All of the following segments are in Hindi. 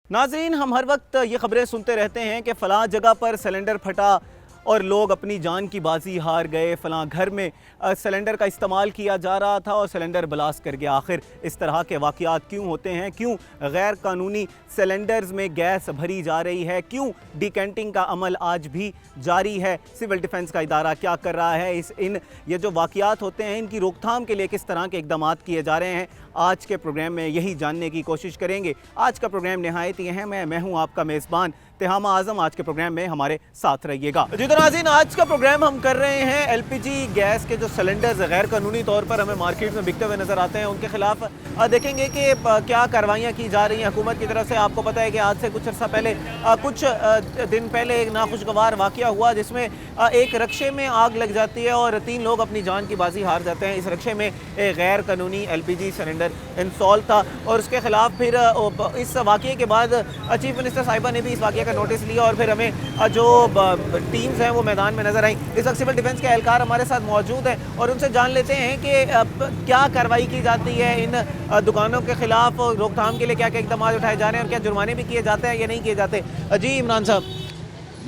नाज़रीन, हम हर वक्त ये ख़बरें सुनते रहते हैं कि फ़लाँ जगह पर सिलेंडर फटा और लोग अपनी जान की बाजी हार गए, फ़लाँ घर में सिलेंडर का इस्तेमाल किया जा रहा था और सिलेंडर ब्लास्ट कर गया। आखिर इस तरह के वाक़यात क्यों होते हैं? क्यों गैर कानूनी सिलेंडर्स में गैस भरी जा रही है? क्यों डिकेंटिंग का अमल आज भी जारी है? सिविल डिफेंस का इदारा क्या कर रहा है? ये जो वाक़यात होते हैं, इनकी रोकथाम के लिए किस तरह के इक़दाम किए जा रहे हैं? आज के प्रोग्राम में यही जानने की कोशिश करेंगे। आज का प्रोग्राम नहायत ही अहम है। मैं हूँ आपका मेज़बान तिहामा आज़म। आज के प्रोग्राम में हमारे साथ रहिएगा। जी तो नाज़रीन, आज का प्रोग्राम हम कर रहे हैं एलपीजी गैस के जो सिलेंडर्स गैर कानूनी तौर पर हमें मार्केट में बिकते हुए नज़र आते हैं, उनके खिलाफ देखेंगे कि क्या कार्रवाइयाँ की जा रही हैं हुकूमत की तरफ से। आपको पता है कि आज से कुछ अर्सा पहले कुछ दिन पहले एक नाखुशगवार वाक़या हुआ जिसमें एक रक्शे में आग लग जाती है और 3 लोग अपनी जान की बाजी हार जाते हैं। इस रक्शे में एक गैर कानूनी एलपीजी सिलेंडर इंस्टॉल था और उसके खिलाफ फिर इस वाक़ये के बाद चीफ मिनिस्टर साहिबा ने भी इस वाक़ये का नोटिस लिया और फिर हमें जो टीम्स हैं वो मैदान में नजर आई। इस वक्त सिविल डिफेंस के एहलकार हमारे साथ मौजूद हैं और उनसे जान लेते हैं कि क्या कार्रवाई की जाती है इन दुकानों के खिलाफ, रोकथाम के लिए क्या क्या इक़दाम उठाए जा रहे हैं और क्या जुर्माने भी किए जाते हैं या नहीं किए जाते। जी इमरान साहब।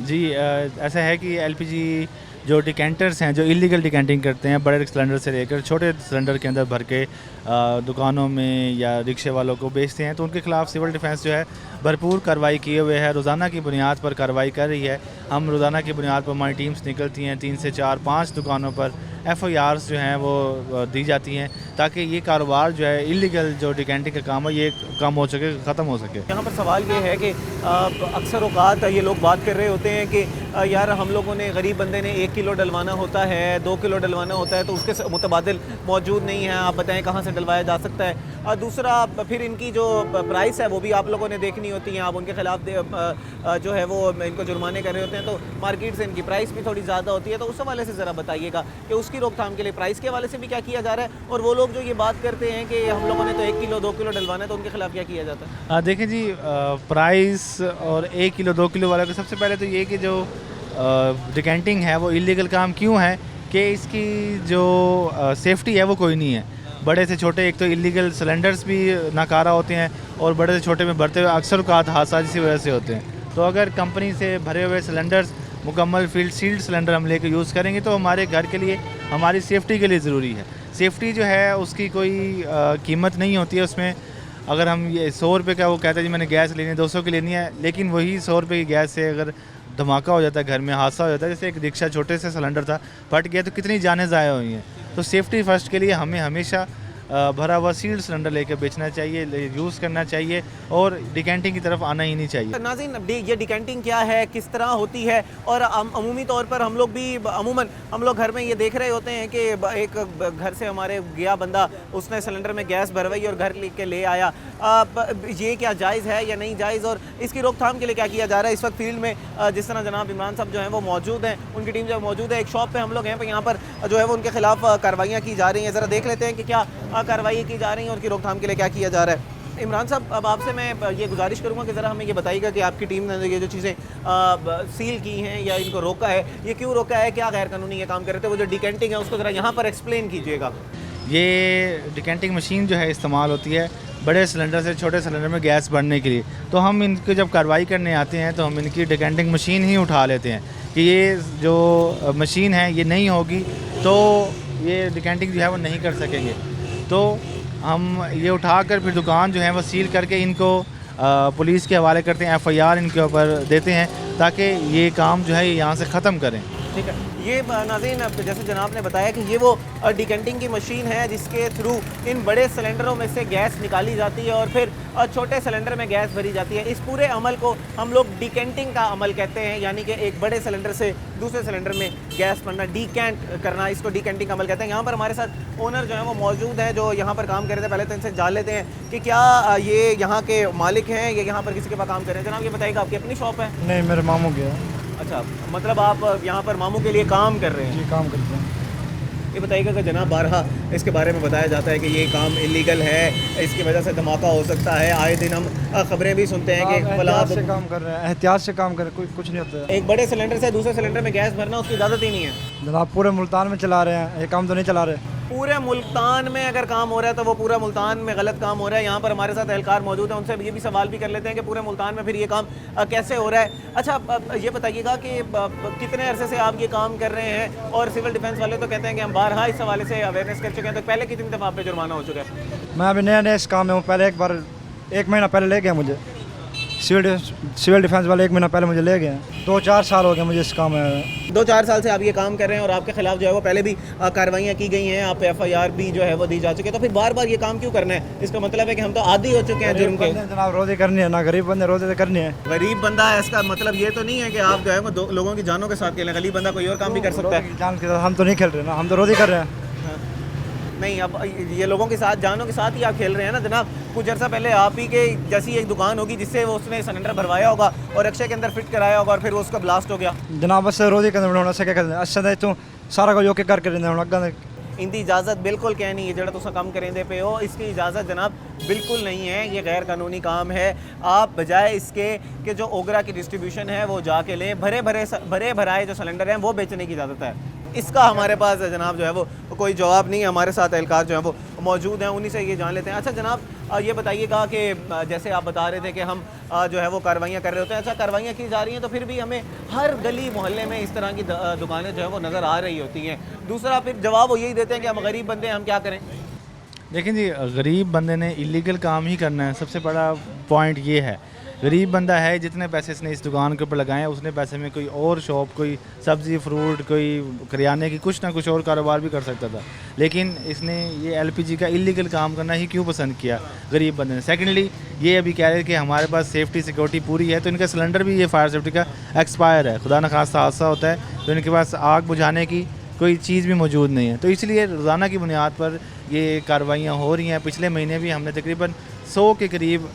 जी ऐसा है कि एलपीजी जो डिकेंटर्स हैं, जो इलीगल डिकेंटिंग करते हैं, बड़े सिलेंडर से लेकर छोटे सिलेंडर के अंदर भर के दुकानों में या रिक्शे वालों को बेचते हैं, तो उनके खिलाफ सिविल डिफेंस जो है भरपूर कार्रवाई किए हुए है। रोज़ाना की बुनियाद पर कार्रवाई कर रही है। हम रोज़ाना की बुनियाद पर हमारी टीम्स निकलती हैं, 3 से 4 5 दुकानों पर FIRs जो हैं वो दी जाती हैं ताकि ये कारोबार जो है इलीगल जो डिकेंटिंग का काम है ये कम हो सके, ख़त्म हो सके। यहाँ पर सवाल ये है कि अक्सर औक़ात ये लोग बात कर रहे होते हैं कि यार हम लोगों ने, गरीब बंदे ने 1 किलो डलवाना होता है, 2 किलो डलवाना होता है तो उसके मुतबादिल मौजूद नहीं है, आप बताएं कहाँ से डलवाया जा सकता है। दूसरा, फिर इनकी जो प्राइस है वो भी आप लोगों ने देखनी होती है, आप उनके खिलाफ जो है वो इनको जुर्माने कर रहे होते हैं तो मार्केट से इनकी प्राइस भी थोड़ी ज़्यादा होती है। तो उस हवाले से ज़रा बताइएगा कि उसकी रोकथाम के लिए प्राइस के हवाले से भी क्या किया जा रहा है, और वो लोग जो ये बात करते हैं कि हम लोगों ने तो 1 किलो 2 किलो डलवाना है तो उनके खिलाफ क्या किया जाता है। देखिए जी, प्राइस और 1 किलो 2 किलो वाले को सबसे पहले तो ये कि जो डिकेंटिंग है वो इलीगल काम क्यों है कि इसकी जो सेफ्टी है वो कोई नहीं है। बड़े से छोटे, एक तो इलीगल सिलेंडर्स भी नाकारा होते हैं और बड़े से छोटे में बढ़ते हुए अक्सर औक़ात हादसा इसी वजह से होते हैं। तो अगर कंपनी से भरे हुए सिलेंडर्स मुकम्मल फील्ड सील्ड सिलेंडर हम लेकर यूज़ करेंगे तो हमारे घर के लिए, हमारी सेफ्टी के लिए ज़रूरी है। सेफ्टी जो है उसकी कोई कीमत नहीं होती है उसमें। अगर हम ये 100 रुपये का वो कहते हैं जी मैंने गैस लेनी है, 200 की लेनी है, लेकिन वही 100 रुपये की गैस से अगर धमाका हो जाता है, घर में हादसा हो जाता है, जैसे एक रिक्शा छोटे से सिलेंडर था फट गया तो कितनी जानें ज़ाया हुई हैं। तो सेफ्टी फर्स्ट के लिए हमें हमेशा भरा हुआ सील्ड सिलेंडर लेकर बेचना चाहिए, यूज़ करना चाहिए और डिकेंटिंग की तरफ आना ही नहीं चाहिए। नाज़रीन, ये डिकेंटिंग क्या है, किस तरह होती है, और अमूमी तौर पर हम लोग भी अमूमन हम लोग घर में ये देख रहे होते हैं कि एक घर से हमारे गया बंदा, उसने सिलेंडर में गैस भरवाई और घर लेके ले आया। ये क्या जायज़ है या नहीं जायज़, और इसकी रोकथाम के लिए क्या किया जा रहा है? इस वक्त फील्ड में जिस तरह जनाब इमरान साहब जो हैं वो मौजूद हैं, उनकी टीम जो मौजूद है, एक शॉप पे हम लोग हैं, पर यहाँ पर जो है वो उनके खिलाफ कार्रवाइयाँ की जा रही हैं। ज़रा देख लेते हैं कि क्या कार्रवाई की जा रही है और उनकी रोकथाम के लिए क्या किया जा रहा है। इमरान साहब, अब आपसे मैं ये गुजारिश करूंगा कि ज़रा हमें ये बताइएगा कि आपकी टीम ने ये जो चीज़ें सील की हैं या इनको रोका है, ये क्यों रोका है, क्या गैर कानूनी ये काम कर रहे थे? वो जो डिकेंटिंग है उसको ज़रा यहाँ पर एक्सप्लेन कीजिएगा। ये डिकेंटिंग मशीन जो है इस्तेमाल होती है बड़े सिलेंडर से छोटे सिलेंडर में गैस भरने के लिए। तो हम इनकी जब कार्रवाई करने आते हैं तो हम इनकी डिकेंटिंग मशीन ही उठा लेते हैं कि ये जो मशीन है ये नहीं होगी तो ये डिकेंटिंग जो है वो नहीं कर सकेंगे। तो हम ये उठाकर फिर दुकान जो है वो सील करके इनको पुलिस के हवाले करते हैं, FIR इनके ऊपर देते हैं ताकि ये काम जो है यहाँ से ख़त्म करें। ठीक है, ये नाज़रीन जैसे जनाब ने बताया कि ये वो डिकेंटिंग की मशीन है जिसके थ्रू इन बड़े सिलेंडरों में से गैस निकाली जाती है और फिर छोटे सिलेंडर में गैस भरी जाती है। इस पूरे अमल को हम लोग डिकेंटिंग का अमल कहते हैं, यानी कि एक बड़े सिलेंडर से दूसरे सिलेंडर में गैस भरना, डिकेंट करना, इसको डिकेंटिंग का अमल कहते हैं। यहाँ पर हमारे साथ ओनर जो है वो मौजूद हैं जो यहाँ पर काम कर रहे थे। पहले तो इनसे जान लेते हैं कि क्या ये यहाँ के मालिक हैं या यहाँ पर किसी के पास काम कर रहे हैं। जनाब ये बताइएगा, आपकी अपनी शॉप है? नहीं, मेरे मामू के है। अच्छा, मतलब आप यहाँ पर मामू के लिए काम कर रहे हैं? जी, काम करते हैं। ये बताइएगा कि जनाब बारहा इसके बारे में बताया जाता है कि ये काम इलीगल है, इसकी वजह से धमाका हो सकता है। आए दिन हम खबरें भी सुनते हैं कि एहतियात से काम कर रहे हैं, एहतियात से काम कर रहे हैं, कुछ नहीं होता है। एक बड़े सिलेंडर से दूसरे सिलेंडर में गैस भरना उसकी इजाज़त ही नहीं है। जनाब पूरे मुल्तान में चला रहे हैं, ये काम तो नहीं चला रहे। पूरे मुल्तान में अगर काम हो रहा है तो वो पूरा मुल्तान में गलत काम हो रहा है। यहाँ पर हमारे साथ एहलकार मौजूद हैं, उनसे ये भी सवाल भी कर लेते हैं कि पूरे मुल्तान में फिर ये काम कैसे हो रहा है। अच्छा, ये बताइएगा कि कितने अरसे से आप ये काम कर रहे हैं? और सिविल डिफेंस वाले तो कहते हैं कि हम बारहा इस हवाले से अवेयरनेस कर चुके हैं, तो पहले कितनी दफ़ा आप पे जुर्माना हो चुका है? मैं अभी नया नया इस काम में हूँ। पहले एक बार 1 महीना पहले ले गया मुझे सिविल डिफेंस वाले, 1 महीना पहले मुझे ले गए। 2-4 साल हो गए मुझे इस काम में। 2-4 साल से आप ये काम कर रहे हैं और आपके खिलाफ जो है वो पहले भी कार्रवाइयाँ की गई हैं, आप पे FIR भी जो है वो दी जा चुकी है, तो फिर बार बार ये काम क्यों करना है? इसका मतलब है कि हम तो आदी हो चुके हैं जुर्म के। जनाब रोज़ी करनी है ना, गरीब बंदे रोज़ी तो करनी है। गरीब बंदा है, इसका मतलब ये तो नहीं है कि आप जो है वो लोगों की जानों के साथ खेलें। गरीब बंदा कोई और काम भी कर सकता है। जान के साथ हम तो नहीं खेल रहे ना, हम तो रोज़ी कर रहे हैं। नहीं, अब ये लोगों के साथ, जानों के साथ ही आप खेल रहे हैं ना जनाब। कुछ अर्सा पहले आप ही के जैसी एक दुकान होगी जिससे वो उसने सिलेंडर भरवाया होगा और अक्षय के अंदर फिट कराया होगा और फिर वो उसका ब्लास्ट हो गया। जनाब बस रोज़ी करने बनाना क्या करते हैं, अच्छा तो सारा कुछ ओके करके देना अगर इंदी इजाज़त बिल्कुल क्या नहीं है जो तुम कम करेंदे पे हो, इसकी इजाज़त जनाब बिल्कुल नहीं है। ये गैर कानूनी काम है। आप बजाय इसके कि जो ओगरा की डिस्ट्रीब्यूशन है वो जाके लें, भरे भराए जो सिलेंडर हैं वो बेचने की इजाज़त है। इसका हमारे पास जनाब जो है वो कोई जवाब नहीं है। हमारे साथ एहलकार जो है वो मौजूद हैं, उन्हीं से ये जान लेते हैं। अच्छा जनाब, ये बताइएगा कि जैसे आप बता रहे थे कि हम जो है वो कार्रवाइयाँ कर रहे होते हैं। अच्छा, कार्रवाइयाँ की जा रही हैं तो फिर भी हमें हर गली मोहल्ले में इस तरह की दुकानें जो है वो नज़र आ रही होती हैं। दूसरा फिर जवाब वो यही देते हैं कि हम गरीब बंदे हैं, हम क्या करें? देखिए जी, गरीब बंदे ने इलीगल काम ही करना है। सबसे बड़ा पॉइंट ये है, गरीब बंदा है, जितने पैसे इसने इस दुकान के ऊपर लगाए हैं उसने पैसे में कोई और शॉप, कोई सब्ज़ी फ्रूट, कोई करियाने की कुछ ना कुछ और कारोबार भी कर सकता था, लेकिन इसने ये LPG का इलीगल काम करना ही क्यों पसंद किया गरीब बंदे ने। सेकेंडली ये अभी कह रहे हैं कि हमारे पास सेफ्टी सिक्योरिटी पूरी है, तो इनका सिलेंडर भी ये फायर सेफ्टी का एक्सपायर है। खुदा न खास्ता हादसा होता है तो इनके पास आग बुझाने की कोई चीज़ भी मौजूद नहीं है, तो इसलिए रोज़ाना की बुनियाद पर ये कार्रवाइयाँ हो रही हैं। पिछले महीने भी हमने तकरीबन 100 के करीब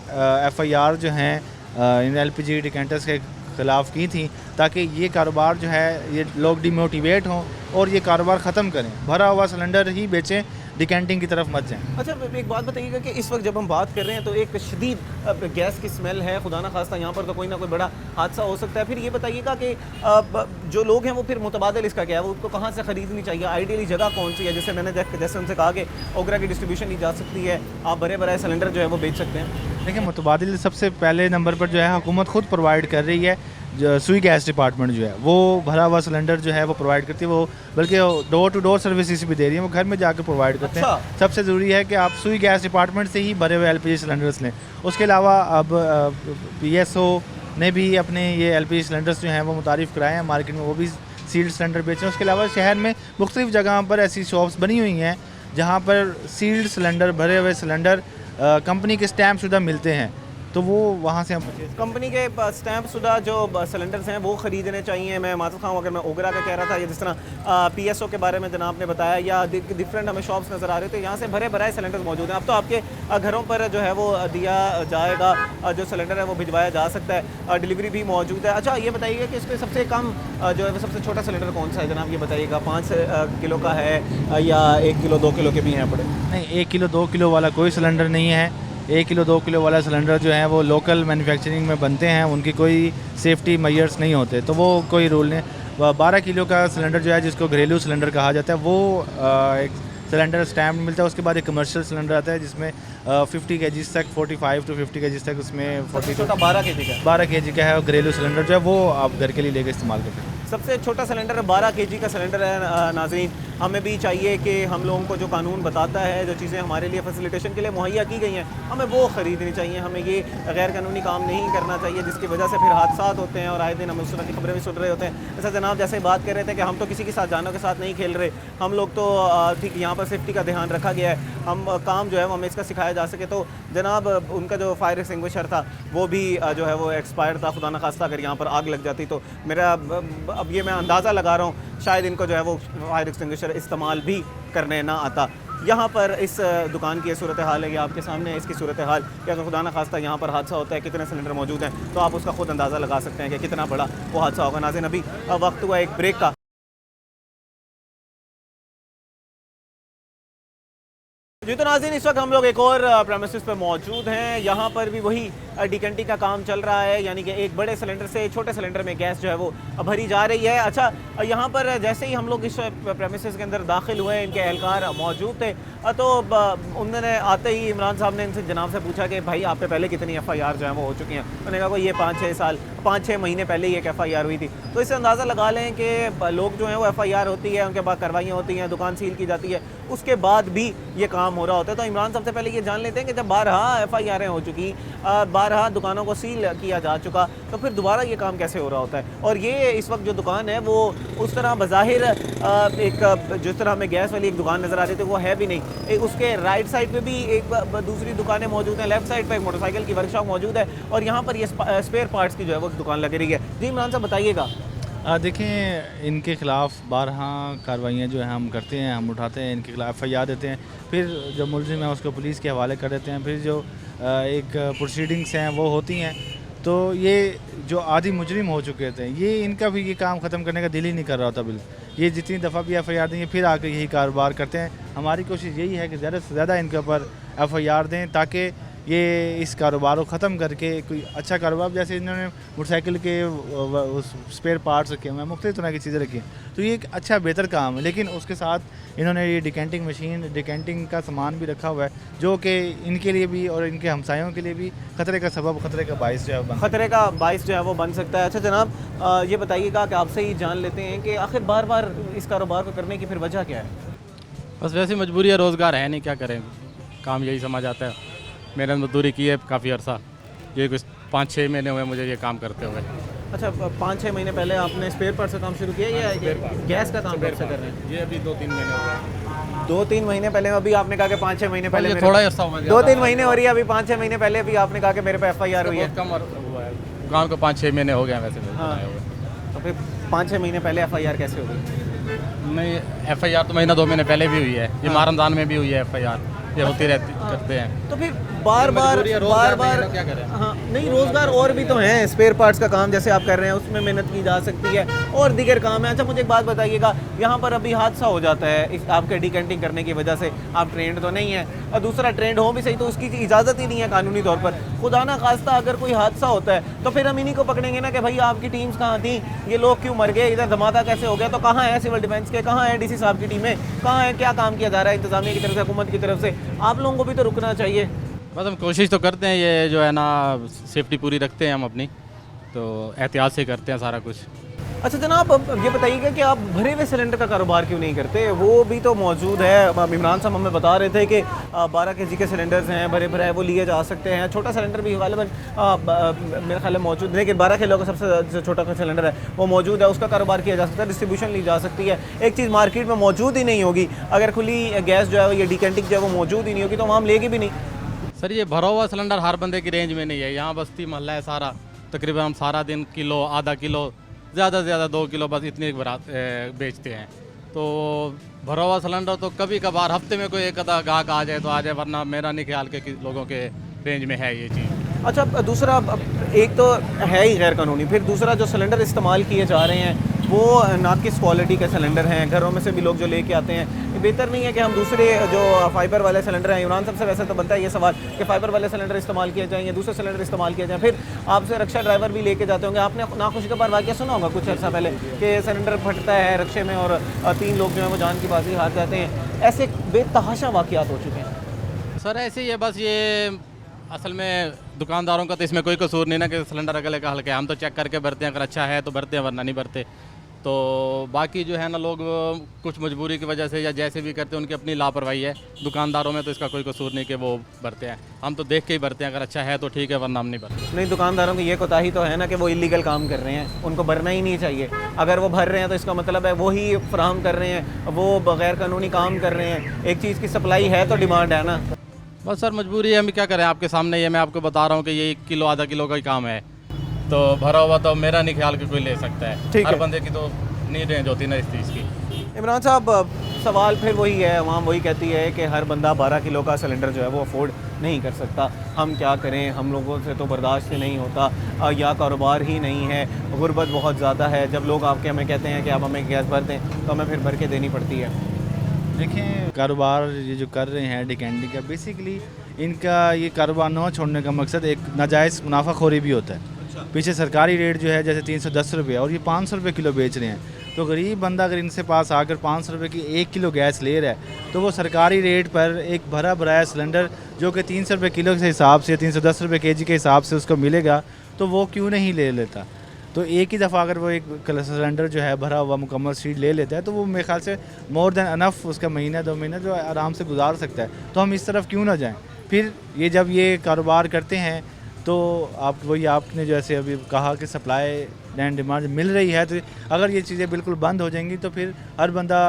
FIR जो हैं इन LPG डिकेंटर्स के ख़िलाफ़ की थी, ताकि ये कारोबार जो है ये लोग डिमोटिवेट हों और ये कारोबार ख़त्म करें, भरा हुआ सिलेंडर ही बेचें, डिकेंटिंग की तरफ मत जाएं। अच्छा, एक बात बताइएगा कि इस वक्त जब हम बात कर रहे हैं तो एक शदीद गैस की स्मेल है, खुदा ना खास्ता यहाँ पर तो कोई ना कोई बड़ा हादसा हो सकता है। फिर ये बताइएगा कि जो लोग हैं वो फिर मुतबादिल इसका क्या है, वो उसको कहाँ से ख़रीदनी चाहिए? आइडियली जगह कौन सी है? जैसे उनसे कहा कि ओगरा की डिस्ट्रीब्यूशन की जा सकती है, आप भरे भराए सिलेंडर जो है वो बेच सकते हैं। देखिए, मुतबादिल सबसे पहले नंबर पर जो है हुकूमत खुद प्रोवाइड कर रही है। जो सुई गैस डिपार्टमेंट जो है वो भरा हुआ सिलेंडर जो है वो प्रोवाइड करती है, वो बल्कि डोर टू डोर सर्विसेज भी दे रही है, वो घर में जाकर प्रोवाइड करते हैं। सबसे ज़रूरी है कि आप सुई गैस डिपार्टमेंट से ही भरे हुए LPG सिलेंडर्स लें। उसके अलावा अब PSO ने भी अपने ये LPG सिलेंडर्स जो हैं वो मुतारिफ़ कराए हैं मार्केट में, वो भी सील्ड सिलेंडर बेचें। उसके अलावा शहर में मुख्तलिफ़ जगह पर ऐसी शॉप्स बनी हुई हैं जहाँ पर सील्ड सिलेंडर, भरे हुए सिलेंडर कंपनी के स्टैम्प शुदा मिलते हैं, तो वो वहाँ से हम कंपनी के स्टैम्प शुदा जो सिलेंडर्स हैं वो ख़रीदने चाहिए। मैं मातूफ़ खाऊँ, अगर मैं ओगरा का कह रहा था, या जिस तरह PSO के बारे में जनाब ने बताया, या डिफरेंट हमें शॉप्स नज़र आ रहे थे, यहाँ से भरे भराए सिलेंडर्स मौजूद हैं। अब तो आपके घरों पर जो है वो दिया जाएगा, जो सिलेंडर है वो भिजवाया जा सकता है, डिलीवरी भी मौजूद है। अच्छा, ये बताइएगा कि इसमें सबसे कम जो है वो सबसे छोटा सिलेंडर कौन सा है जनाब? ये बताइएगा, 5 किलो का है या 1 किलो 2 किलो के भी हैं? पड़े नहीं, 1 किलो 2 किलो वाला कोई सिलेंडर नहीं है। 1 किलो 2 किलो वाला सिलेंडर जो है वो लोकल मैन्युफैक्चरिंग में बनते हैं, उनकी कोई सेफ्टी मेजर्स नहीं होते, तो वो कोई रूल नहीं। 12 किलो का सिलेंडर जो है जिसको घरेलू सिलेंडर कहा जाता है, वो एक सिलेंडर स्टैम्प मिलता है। उसके बाद एक कमर्शियल सिलेंडर आता है जिसमें 50 kg तक, 45 to 50 kg तक, उसमें 40 छोटा 12 kg का 12 kg का है। घरेलू सिलेंडर जो है वो आप घर के लिए लेकर इस्तेमाल करते हैं। सबसे छोटा सिलेंडर 12 kg का सिलेंडर है। नाज़रीन, हमें भी चाहिए कि हम लोगों को जो कानून बताता है, जो चीज़ें हमारे लिए फैसिलिटेशन के लिए मुहैया की गई हैं, हमें वो ख़रीदनी चाहिए। हमें ये गैर कानूनी काम नहीं करना चाहिए जिसकी वजह से फिर हादसा होते हैं और आए दिन हम उस तरह की खबरें भी सुन रहे होते हैं। ऐसा जनाब जैसे बात कर रहे थे कि हम तो किसी के साथ, जानों के साथ नहीं खेल रहे, हम लोग तो ठीक यहाँ पर सेफ्टी का ध्यान रखा गया है, हम काम जो है वो हमें इसका सिखाया जा सके। तो जनाब उनका जो फायर एक्सटिंग्विशर था वो भी जो है वो एक्सपायर था। खुदा न खास्ता अगर यहाँ पर आग लग जाती तो मेरा अब ये मैं अंदाज़ा लगा रहा हूँ शायद इनको जो है वो फायर एक्सटिंग्विशर इस्तेमाल भी करने ना आता। यहाँ पर इस दुकान की सूरत हाल है, ये आपके सामने है इसकी सूरत हाल कि अगर खुदा न खास्ता यहाँ पर हादसा होता है, कितने सिलेंडर मौजूद हैं, तो आप उसका खुद अंदाज़ा लगा सकते हैं कि कितना बड़ा वो हादसा होगा। नाज़रीन, अभी वक्त हुआ एक ब्रेक का। जी तो नाज़रीन, इस वक्त हम लोग एक और प्रेमिसेस पे मौजूद हैं। यहाँ पर भी वही डिकंटिंग का काम चल रहा है, यानी कि एक बड़े सिलेंडर से छोटे सिलेंडर में गैस जो है वो भरी जा रही है। अच्छा, यहाँ पर जैसे ही हम लोग इस प्रेमिसेस के अंदर दाखिल हुए, इनके एहलकार मौजूद थे, तो उन्होंने आते ही इमरान साहब ने इनसे जनाब से पूछा कि भाई आप पे पहले कितनी FIR जो है वो हो चुकी हैं। उन्होंने कहा ये 5-6 महीने पहले ही एक FIR हुई थी। तो इससे अंदाज़ा लगा लें कि लोग जो हैं वो FIR होती है, उनके बाद कार्रवाइयाँ होती हैं, दुकान सील की जाती है, उसके बाद भी ये काम हो रहा होता है। तो इमरान सबसे पहले ये जान लेते हैं कि जब 12 FIR हो चुकी, 12 दुकानों को सील किया जा चुका, तो फिर दोबारा ये काम कैसे हो रहा होता है। और ये इस वक्त जो दुकान है वो उस तरह बज़ाहिर एक जिस तरह हमें गैस वाली एक दुकान नज़र आ रही थी वो है भी नहीं। उसके राइट साइड पे भी एक दूसरी दुकानें मौजूद हैं, लेफ्ट साइड पे एक मोटरसाइकिल की वर्कशॉप मौजूद है, और यहाँ पर ये स्पेयर पार्ट्स की जो है वो दुकान लग रही है। जी इमरान साहब बताइएगा। देखें, इनके ख़िलाफ़ 12 कार्रवाइयाँ जो है हम करते हैं, हम उठाते हैं, इनके खिलाफ FIR देते हैं, फिर जो मुलजिम है उसको पुलिस के हवाले कर देते हैं, फिर जो एक प्रोसीडिंग्स हैं वो होती हैं। तो ये जो आदि मुजरिम हो चुके थे, ये इनका भी ये काम ख़त्म करने का दिल ही नहीं कर रहा होता। बिल ये जितनी दफ़ा भी FIR देंगे फिर आकर यही कारोबार करते हैं। हमारी कोशिश यही है कि ज़्यादा से ज़्यादा इनके ऊपर FIR दें, ताकि ये इस कारोबार को ख़त्म करके कोई अच्छा कारोबार, जैसे इन्होंने मोटरसाइकिल के उस स्पेयर पार्ट्स रखे हुए हैं, मुख्तलिफ तरह की चीज़ें रखी हैं, तो ये एक अच्छा बेहतर काम है। लेकिन उसके साथ इन्होंने ये डिकेंटिंग मशीन, डिकेंटिंग का सामान भी रखा हुआ है, जो कि इनके लिए भी और इनके हमसायों के लिए भी ख़तरे का सबब, ख़तरे का बाइस जो है ख़तरे का बाइस जो है वो बन सकता है। अच्छा जनाब, ये बताइएगा कि आपसे ही जान लेते हैं कि आखिर बार बार इस कारोबार को करने की फिर वजह क्या है। बस वैसे मजबूरी है, रोज़गार है नहीं, क्या करें, काम यही समझ आता है। मैंने मजदूरी की है काफ़ी अर्सा, ये कुछ 5-6 महीने हुए मुझे ये काम करते हुए। अच्छा, 5-6 महीने पहले आपने स्पेयर पार्ट से काम शुरू किया या गैस का काम कैसे कर रहे हैं। ये अभी 2-3 महीने हो गए। 2-3 महीने पहले, अभी आपने कहा कि 5-6 महीने पहले, थोड़ा अर्सा हुआ, 2-3 महीने हो रही है, अभी 5-6 महीने पहले भी आपने कहा कि मेरे पे FIR हुई है। कम हुआ है, गाँव को 5-6 महीने हो गए वैसे। हाँ, तो फिर 5-6 महीने पहले FIR कैसे हो गई। नहीं, FIR तो महीना 2 महीने पहले भी हुई है, ये मारमदान में भी हुई है FIR, ये होती रहती करते हैं। तो फिर बार बार क्या करें। हाँ नहीं, रोज़गार और भी तो हैं, स्पेयर पार्ट्स का काम जैसे आप कर रहे हैं उसमें मेहनत की जा सकती है, और दीगर काम है। अच्छा मुझे एक बात बताइएगा, यहाँ पर अभी हादसा हो जाता है इस आपके डिकेंटिंग करने की वजह से, आप ट्रेंड तो नहीं है, और दूसरा ट्रेंड हो भी सही तो उसकी इजाज़त ही नहीं है कानूनी तौर पर। खुदा ना खास्ता अगर कोई हादसा होता है तो फिर हम इन्हीं को पकड़ेंगे ना कि भाई आपकी टीम्स कहाँ थी, ये लोग क्यों मर गए, इधर धमाका कैसे हो गया, तो कहाँ है सिविल डिफेंस के, कहाँ है DC साहब की टीमें, कहाँ है, क्या काम किया जा रहा है इंतजामिया की तरफ से, हुकूमत की तरफ से। आप लोगों को भी तो रुकना चाहिए। बस हम कोशिश तो करते हैं, ये जो है ना सेफ्टी पूरी रखते हैं हम अपनी, तो एहतियात से करते हैं सारा कुछ। अच्छा जनाब, अब ये बताइएगा कि आप भरे हुए सिलेंडर का कारोबार क्यों नहीं करते, वो भी तो मौजूद है। अब इमरान साहब हमें बता रहे थे कि 12 kg के सिलेंडर्स हैं, भरे भरे वो लिए जा सकते हैं, छोटा सिलेंडर भी गालिबन मेरे ख्याल में मौजूद, लेकिन 12 किलो का सबसे छोटा सिलेंडर है वो मौजूद है, उसका कारोबार किया जा सकता है, डिस्ट्रीब्यूशन ली जा सकती है। एक चीज़ मार्केट में मौजूद ही नहीं होगी, अगर खुली गैस जो है ये डिकेंटिंग जो है वो मौजूद ही नहीं होगी तो वहाँ हम लेगी भी नहीं। सर ये भरा हुआ सिलेंडर हर बंदे की रेंज में नहीं है, यहाँ बस्ती मोहल्ला है सारा, तकरीबन हम सारा दिन किलो, आधा किलो, ज़्यादा से ज़्यादा 2 किलो बस इतनी बेचते हैं। तो भरा हुआ सिलेंडर तो कभी कभार हफ्ते में कोई एक आधा गाहक आ जाए तो आ जाए, वरना मेरा नहीं ख्याल के लोगों के रेंज में है ये चीज़। अच्छा, दूसरा एक तो है ही गैर कानूनी, फिर दूसरा जो सिलेंडर इस्तेमाल किए जा रहे हैं वो नाकिस क्वालिटी के सिलेंडर हैं, घरों में से भी लोग जो लेके आते हैं। बेहतर नहीं है कि हम दूसरे जो फाइबर वाले सिलेंडर हैं, इमरान साहब से वैसे तो बनता है ये सवाल कि फाइबर वाले सिलेंडर इस्तेमाल किए जाएँ या दूसरे सिलेंडर इस्तेमाल किए जाएँ। फिर आपसे रक्षा ड्राइवर भी लेके जाते होंगे, आपने नाखुशी का बार वाक़या सुना होगा कुछ अर्सा पहले कि सिलेंडर फटता है रक्षे में और 3 लोग जो हैं वो जान की बाजी हार जाते हैं। ऐसे बेतहाशा वाक़यात हो चुके हैं। सर ऐसे ही है, बस ये असल में दुकानदारों का तो इसमें कोई कसूर नहीं ना कि सिलेंडर अगले का हल्का है, हम तो चेक करके भरते हैं, अगर अच्छा है तो भरते हैं वरना नहीं भरते। तो बाकी जो है ना लोग कुछ मजबूरी की वजह से या जैसे भी करते हैं उनकी अपनी लापरवाही है, दुकानदारों में तो इसका कोई कसूर नहीं कि वो भरते हैं, हम तो देख के ही भरते हैं, अगर अच्छा है तो ठीक है वरना हम नहीं भरते। नहीं, दुकानदारों की ये कोताही तो है ना कि वो इलीगल काम कर रहे हैं, उनको भरना ही नहीं चाहिए। अगर वो भर रहे हैं तो इसका मतलब है वो ही फ्राहम कर रहे हैं, वो बगैर कानूनी काम कर रहे हैं। एक चीज़ की सप्लाई है तो डिमांड है ना। बस सर मजबूरी है, हम क्या करें, आपके सामने ये मैं आपको बता रहा हूँ कि ये 1 किलो आधा किलो का ही काम है, तो भरा हुआ तो मेरा नहीं ख्याल कि कोई ले सकता है, हर बंदे की तो नहीं रेंज होती ना इस चीज़ की। इमरान साहब, सवाल फिर वही है, अवाम वही कहती है कि हर बंदा 12 किलो का सिलेंडर जो है वो अफोर्ड नहीं कर सकता। हम क्या करें, हम लोगों से तो बर्दाश्त ही नहीं होता, या कारोबार ही नहीं है, गुर्बत बहुत ज़्यादा है। जब लोग आपके हमें कहते हैं कि आप हमें गैस भर दें तो हमें फिर भर के देनी पड़ती है। देखें, कारोबार ये जो कर रहे हैं डिकेंटिंग का, बेसिकली इनका ये कारोबार न छोड़ने का मकसद एक नाजायज़ मुनाफाखोरी भी होता है। पीछे सरकारी रेट जो है जैसे 310 रुपये और ये 500 रुपये किलो बेच रहे हैं, तो गरीब बंदा अगर इनसे पास आकर 500 रुपये की 1 किलो गैस ले रहा है तो वो सरकारी रेट पर एक भरा भराया सिलेंडर जो कि 300 रुपये किलो के हिसाब से 310 रुपये केजी के हिसाब से उसको मिलेगा, तो वो क्यों नहीं ले लेता। तो एक ही दफ़ा अगर वो एक सिलेंडर जो है भरा हुआ मुकम्मल सीट ले लेता है तो वो मेरे ख्याल से मोर देन अनफ उसका महीना 2 महीना जो आराम से गुजार सकता है। तो हम इस तरफ क्यों ना जाएं। फिर ये जब ये कारोबार करते हैं तो आप वही आपने जैसे अभी कहा कि सप्लाई एंड डिमांड मिल रही है, तो अगर ये चीज़ें बिल्कुल बंद हो जाएंगी तो फिर हर बंदा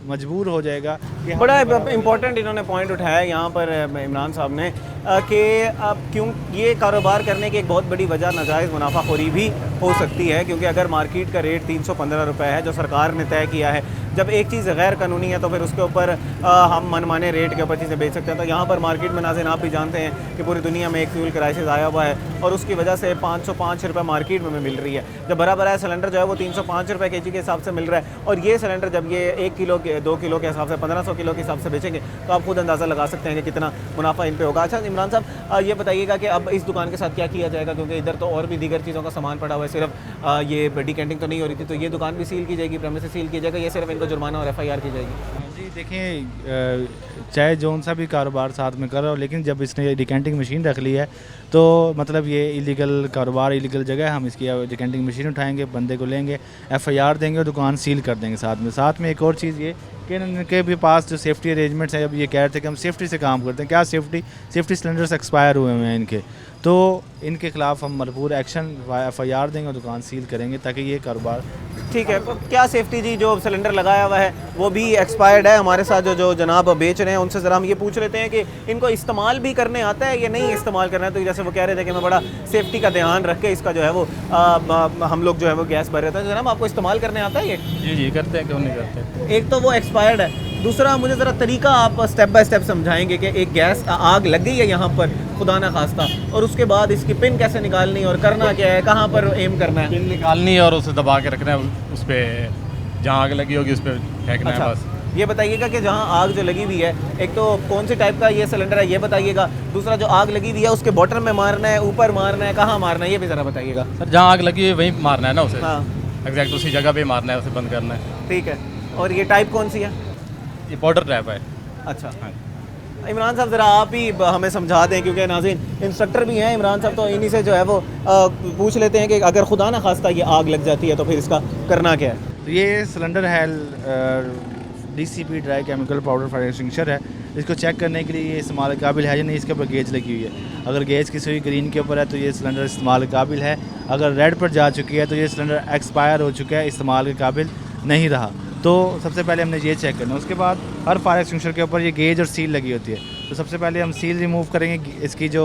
मजबूर हो जाएगा कि बड़ा इम्पोर्टेंट इन्होंने पॉइंट उठाया यहाँ पर इमरान साहब ने कि अब क्यों ये कारोबार करने की एक बहुत बड़ी वजह नाजायज़ मुनाफाखोरी भी हो सकती है, क्योंकि अगर मार्केट का रेट 315 रुपये है जो सरकार ने तय किया है, जब एक चीज़ गैर कानूनी है तो फिर उसके ऊपर हम मनमाने रेट के ऊपर चीज़ें बेच सकते हैं। तो यहाँ पर मार्केट में नाज़रीन आप भी जानते हैं कि पूरी दुनिया में एक फ्यूल क्राइसिस आया हुआ है और उसकी वजह से 505 रुपये मार्केट में मिल रही है। जब भरा भरा सिलेंडर जो है वो 305 रुपये केजी के हिसाब से मिल रहा है और ये सिलेंडर जब ये 1 किलो के 2 किलो के हिसाब से 1500 किलो के हिसाब से बेचेंगे तो आप खुद अंदाज़ा लगा सकते हैं कि कितना मुनाफा इन पे होगा। अच्छा इमरान साहब ये बताइएगा कि अब इस दुकान के साथ क्या किया जाएगा, क्योंकि इधर तो और भी दीगर चीज़ों का सामान पड़ा हुआ है, सिर्फ ये डिकेंटिंग तो नहीं हो रही थी, तो ये दुकान भी सील की जाएगी, प्रेमिसेस सील की जाएगा, ये सिर्फ इनको जुर्माना और FIR की जाएगी। जी देखें, चाहे जौन सा भी कारोबार साथ में कर रहा हो, लेकिन जब इसने डिकेंटिंग मशीन रख ली है तो मतलब ये इलीगल कारोबार, इलीगल जगह है। हम इसकी डिकेंटिंग मशीन उठाएंगे, बंदे को लेंगे, FIR देंगे और दुकान सील कर देंगे। साथ में एक और चीज़ ये कि इनके भी पास जो सेफ्टी अरेंजमेंट्स हैं, अब ये कह रहे थे कि हम सेफ्टी से काम करते हैं। क्या सेफ्टी सिलेंडर्स एक्सपायर हुए हैं इनके, तो इनके ख़िलाफ़ हम भरपूर एक्शन FIR देंगे और दुकान सील करेंगे ताकि ये कारोबार ठीक है। तो क्या सेफ्टी जी, जो सिलेंडर लगाया हुआ है वो भी एक्सपायर्ड है। हमारे साथ जो जनाब बेच रहे हैं उनसे ज़रा हम ये पूछ लेते हैं कि इनको इस्तेमाल भी करने आता है या नहीं इस्तेमाल करना है। तो जैसे वो कह रहे थे कि मैं बड़ा सेफ्टी का ध्यान रख के इसका जो है वो हम लोग जो है वो गैस भर रहे थे। जनाब आपको इस्तेमाल करने आता है ये? जी करते हैं, क्यों नहीं करते। एक तो वो एक्सपायर्ड है, दूसरा मुझे ज़रा तरीका आप स्टेप बाय स्टेप समझाएंगे कि एक गैस आग लग गई है यहाँ पर खुदा ना खास्ता, और उसके बाद इसकी पिन कैसे निकालनी और करना क्या है, कहाँ पर एम करना है? पिन निकालनी है और उसे दबा के रखना है, उस पर जहाँ आग लगी होगी उस पर फेंकना है बस। ये बताइएगा कि जहाँ आग जो लगी हुई है, एक तो कौन सी टाइप का ये सिलेंडर है ये बताइएगा, दूसरा जो आग लगी हुई है उसके बॉटम में मारना है, ऊपर मारना है, कहाँ मारना है, ये भी ज़रा बताइएगा। सर जहाँ आग लगी है वहीं मारना है ना उसे, हाँ एग्जैक्ट उसी जगह पे मारना है, उसे बंद करना है। ठीक है। और ये टाइप कौन सी है? ये पाउडर ट्रैप है। अच्छा इमरान साहब ज़रा आप ही हमें समझा दें, क्योंकि नाज़रीन इंस्ट्रक्टर भी हैं इमरान साहब, तो इन्हीं से जो है वो पूछ लेते हैं कि अगर खुदा ना खास्ता ये आग लग जाती है तो फिर इसका करना क्या है। तो ये सिलेंडर है DCP dry chemical powder fire extinguisher है। इसको चेक करने के लिए ये इस्तेमाल काबिल है या नहीं, इसके ऊपर गेज लगी हुई है। अगर गेज की सुई ग्रीन के ऊपर है तो ये सिलेंडर इस्तेमाल काबिल है, अगर रेड पर जा चुकी है तो ये सिलेंडर एक्सपायर हो चुका है, इस्तेमाल के काबिल नहीं रहा। तो सबसे पहले हमने ये चेक करना है। उसके बाद हर फायर एक्सटिंग्विशर के ऊपर ये गेज और सील लगी होती है, तो सबसे पहले हम सील रिमूव करेंगे, इसकी जो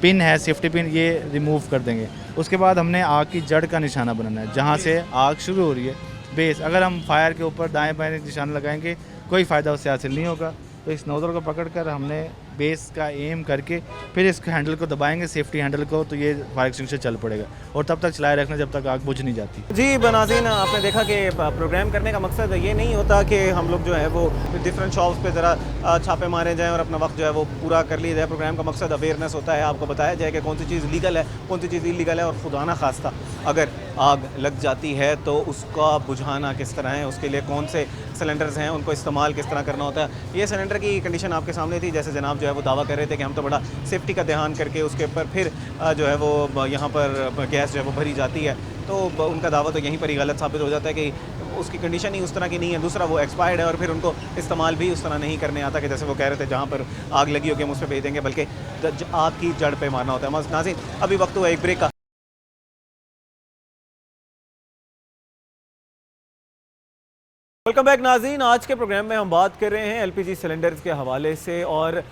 पिन है सेफ्टी पिन ये रिमूव कर देंगे। उसके बाद हमने आग की जड़ का निशाना बनाना है, जहाँ से आग शुरू हो रही है बेस। अगर हम फायर के ऊपर दाएं बाएं निशाना लगाएंगे कोई फ़ायदा उससे हासिल नहीं होगा। तो इस नोज़ल को पकड़कर हमने बेस का एम करके फिर इस हैंडल को दबाएंगे, सेफ्टी हैंडल को, तो ये फायर एक्सटिंग्विशर चल पड़ेगा और तब तक चलाए रखना जब तक आग बुझ नहीं जाती। जी नाज़रीन, आपने देखा कि प्रोग्राम करने का मकसद ये नहीं होता कि हम लोग जो है वो डिफरेंट शॉप्स पे ज़रा छापे मारे जाएं और अपना वक्त जो है वो पूरा कर लिया जाए। प्रोग्राम का मकसद अवेयरनेस होता है, आपको बताया जाए कि कौन सी चीज़ लीगल है, कौन सी चीज़ इलीगल है, और खुदा ना खास्ता अगर आग लग जाती है तो उसका बुझाना किस तरह है, उसके लिए कौन से सिलेंडर्स हैं, उनको इस्तेमाल किस तरह करना होता है। ये सिलेंडर की कंडीशन आपके सामने थी, जैसे जनाब जो है वो दावा कर रहे थे कि हम तो बड़ा सेफ्टी का ध्यान करके उसके ऊपर फिर जो है वो यहाँ पर गैस जो है वो भरी जाती है, तो उनका दावा तो यहीं पर ही गलत साबित हो जाता है कि उसकी कंडीशन ही उस तरह की नहीं है। दूसरा वो एक्सपायर्ड है और फिर उनको इस्तेमाल भी उस तरह नहीं करने आता कि जैसे वो कह रहे थे जहाँ पर आग लगी होगी हम उस पर भेज देंगे, बल्कि आग की जड़ पे मारना होता है। नाज़रीन अभी वक्त हुआ एक ब्रेक का। वेलकम बैक नाज़रीन, आज के प्रोग्राम में हम बात कर रहे हैं LPG सिलेंडर्स के हवाले से, और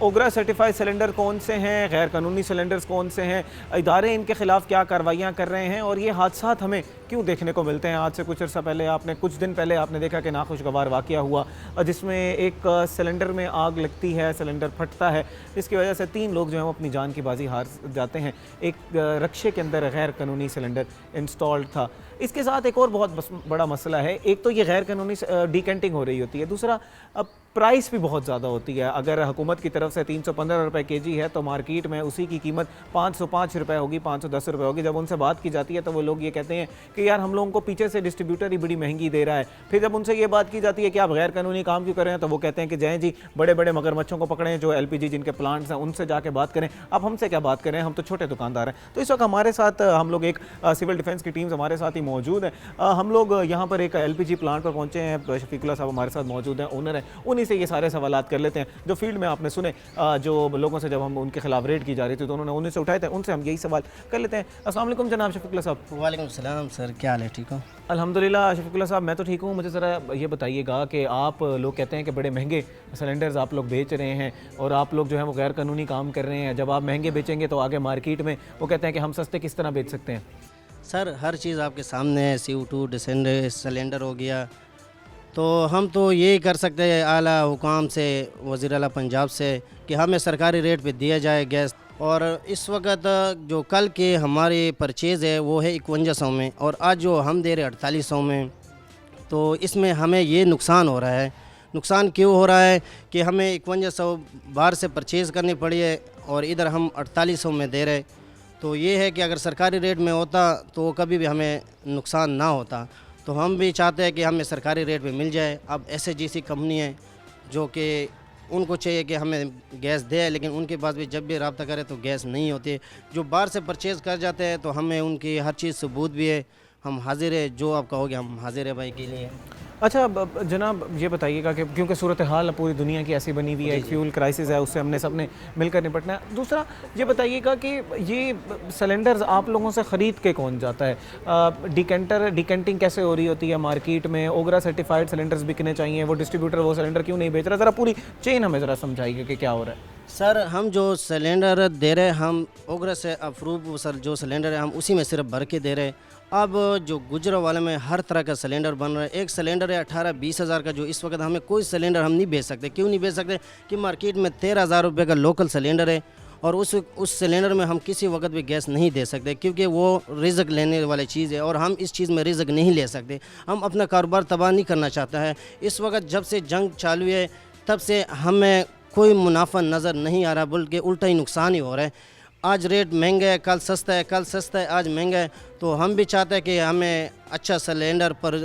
ओगरा सर्टिफाइड सिलेंडर कौन से हैं, गैर कानूनी सिलेंडर्स कौन से हैं, इदारे इनके ख़िलाफ़ क्या कार्रवाइयाँ कर रहे हैं, और ये हादसात हमें क्यों देखने को मिलते हैं। आज से कुछ अर्सा पहले कुछ दिन पहले आपने देखा कि नाखुशगवार वाक़या हुआ जिसमें एक सिलेंडर में आग लगती है, सिलेंडर फटता है, जिसकी वजह से 3 लोग जो हैं वो अपनी जान की बाजी हार जाते हैं। एक रक्शे के अंदर गैर कानूनी सिलेंडर इंस्टॉल्ड था। इसके साथ एक और बहुत बड़ा मसला है, एक तो ये गैर कानूनी डिकेंटिंग हो रही होती है, दूसरा अब प्राइस भी बहुत ज़्यादा होती है। अगर हुकूमत की तरफ से 315 रुपये केजी है तो मार्केट में उसी की कीमत 505 रुपये होगी, 510 रुपये होगी। जब उनसे बात की जाती है तो वो लोग ये कहते हैं कि यार हम लोगों को पीछे से डिस्ट्रीब्यूटर ही बड़ी महंगी दे रहा है। फिर जब उनसे ये बात की जाती है कि आप गैर कानूनी काम क्यों कर रहे हैं, तो वो कहते हैं कि जय जी बड़े बड़े मगरमच्छों को पकड़ें, जो LPG जिनके प्लांट्स हैं उनसे जाके बात करें, आप हमसे क्या बात करें, हम तो छोटे दुकानदार हैं। तो इस वक्त हमारे साथ हम लोग एक सिविल डिफेंस की टीम्स हमारे साथ ही मौजूद है। हम लोग यहाँ पर एक LPG प्लांट पर पहुँचे हैं। शफीकुल्लाह साहब हमारे साथ मौजूद हैं, ओनर हैं। उन्हीं से ये सारे सवाल कर लेते हैं जो फील्ड में आपने सुने, जो लोगों से जब हम उनके खिलाफ रेड की जा रही थी तो उन्होंने उन्हीं से उठाए थे, उनसे हम यही सवाल कर लेते हैं। अस्सलाम वालेकुम जनाब शफीकुल्लाह साहब। वालेकुम सलाम सर, क्या हाल है, ठीक हो? अल्हम्दुलिल्लाह शफीकुल्लाह साहब मैं तो ठीक हूँ। मुझे ज़रा ये बताइएगा कि आप लोग कहते हैं कि बड़े महंगे सिलेंडर्स आप लोग बेच रहे हैं और आप लोग जो है वो गैर कानूनी काम कर रहे हैं। जब आप महंगे बेचेंगे तो आगे मार्केट में वो कहते हैं कि हम सस्ते किस तरह बेच सकते हैं? सर हर चीज़ आपके सामने है, CO2 डिसेंडर सिलेंडर हो गया, तो हम तो यही कर सकते हैं आला हुकाम से, वज़ीर आला पंजाब से, कि हमें सरकारी रेट पे दिया जाए गैस। और इस वक्त जो कल के हमारी परचेज़ है वो है 5100 में और आज जो हम दे रहे 4800 में, तो इसमें हमें ये नुकसान हो रहा है। नुकसान क्यों हो रहा है कि हमें 5100 बाहर से परचेज़ करनी पड़ी है और इधर हम 4800 में दे रहे। तो ये है कि अगर सरकारी रेट में होता तो कभी भी हमें नुकसान ना होता। तो हम भी चाहते हैं कि हमें सरकारी रेट पे मिल जाए। अब SAGC कंपनी है जो कि उनको चाहिए कि हमें गैस दे, लेकिन उनके पास भी जब भी रब्ता करें तो गैस नहीं होती। जो बाहर से परचेज़ कर जाते हैं तो हमें उनकी हर चीज़ सबूत भी है, हम हाजिर है, जो आप कहोगे हम हाजिर है भाई के लिए। अच्छा जनाब ये बताइएगा कि क्योंकि सूरत हाल पूरी दुनिया की ऐसी बनी हुई है, एक फ्यूल क्राइसिस है, उससे हमने सबने मिलकर निपटना है। दूसरा ये बताइएगा कि ये सिलेंडर्स आप लोगों से ख़रीद के कौन जाता है? डिकेंटिंग कैसे हो रही होती है मार्केट में? ओगरा सर्टिफाइड सिलेंडर्स बिकने चाहिए, वो डिस्ट्रीब्यूटर वो सिलेंडर क्यों नहीं बेच रहा? ज़रा पूरी चेन हमें ज़रा समझाइएगा कि क्या हो रहा है। सर हम जो सिलेंडर दे रहे हैं हम ओगरा से अप्रूव सर जो सिलेंडर है हम उसी में सिर्फ भर के दे रहे हैं। अब जो गुजरा वाले में हर तरह का सिलेंडर बन रहा है। एक सिलेंडर है 18-20 हज़ार का, जो इस वक्त हमें कोई सिलेंडर हम नहीं बेच सकते। क्यों नहीं बेच सकते कि मार्केट में 13,000 रुपये का लोकल सिलेंडर है और उस सिलेंडर में हम किसी वक्त भी गैस नहीं दे सकते क्योंकि वो रिज़्क लेने वाली चीज़ है और हम इस चीज़ में रिज़्क नहीं ले सकते। हम अपना कारोबार तबाह नहीं करना चाहता है। इस वक्त जब से जंग चालू है तब से हमें कोई मुनाफा नज़र नहीं आ रहा, बल्कि उल्टा ही नुकसान ही हो रहा है। आज रेट महंगा है, कल सस्ता है, कल सस्ता है, आज महंगा है। तो हम भी चाहते हैं कि हमें अच्छा सिलेंडर पर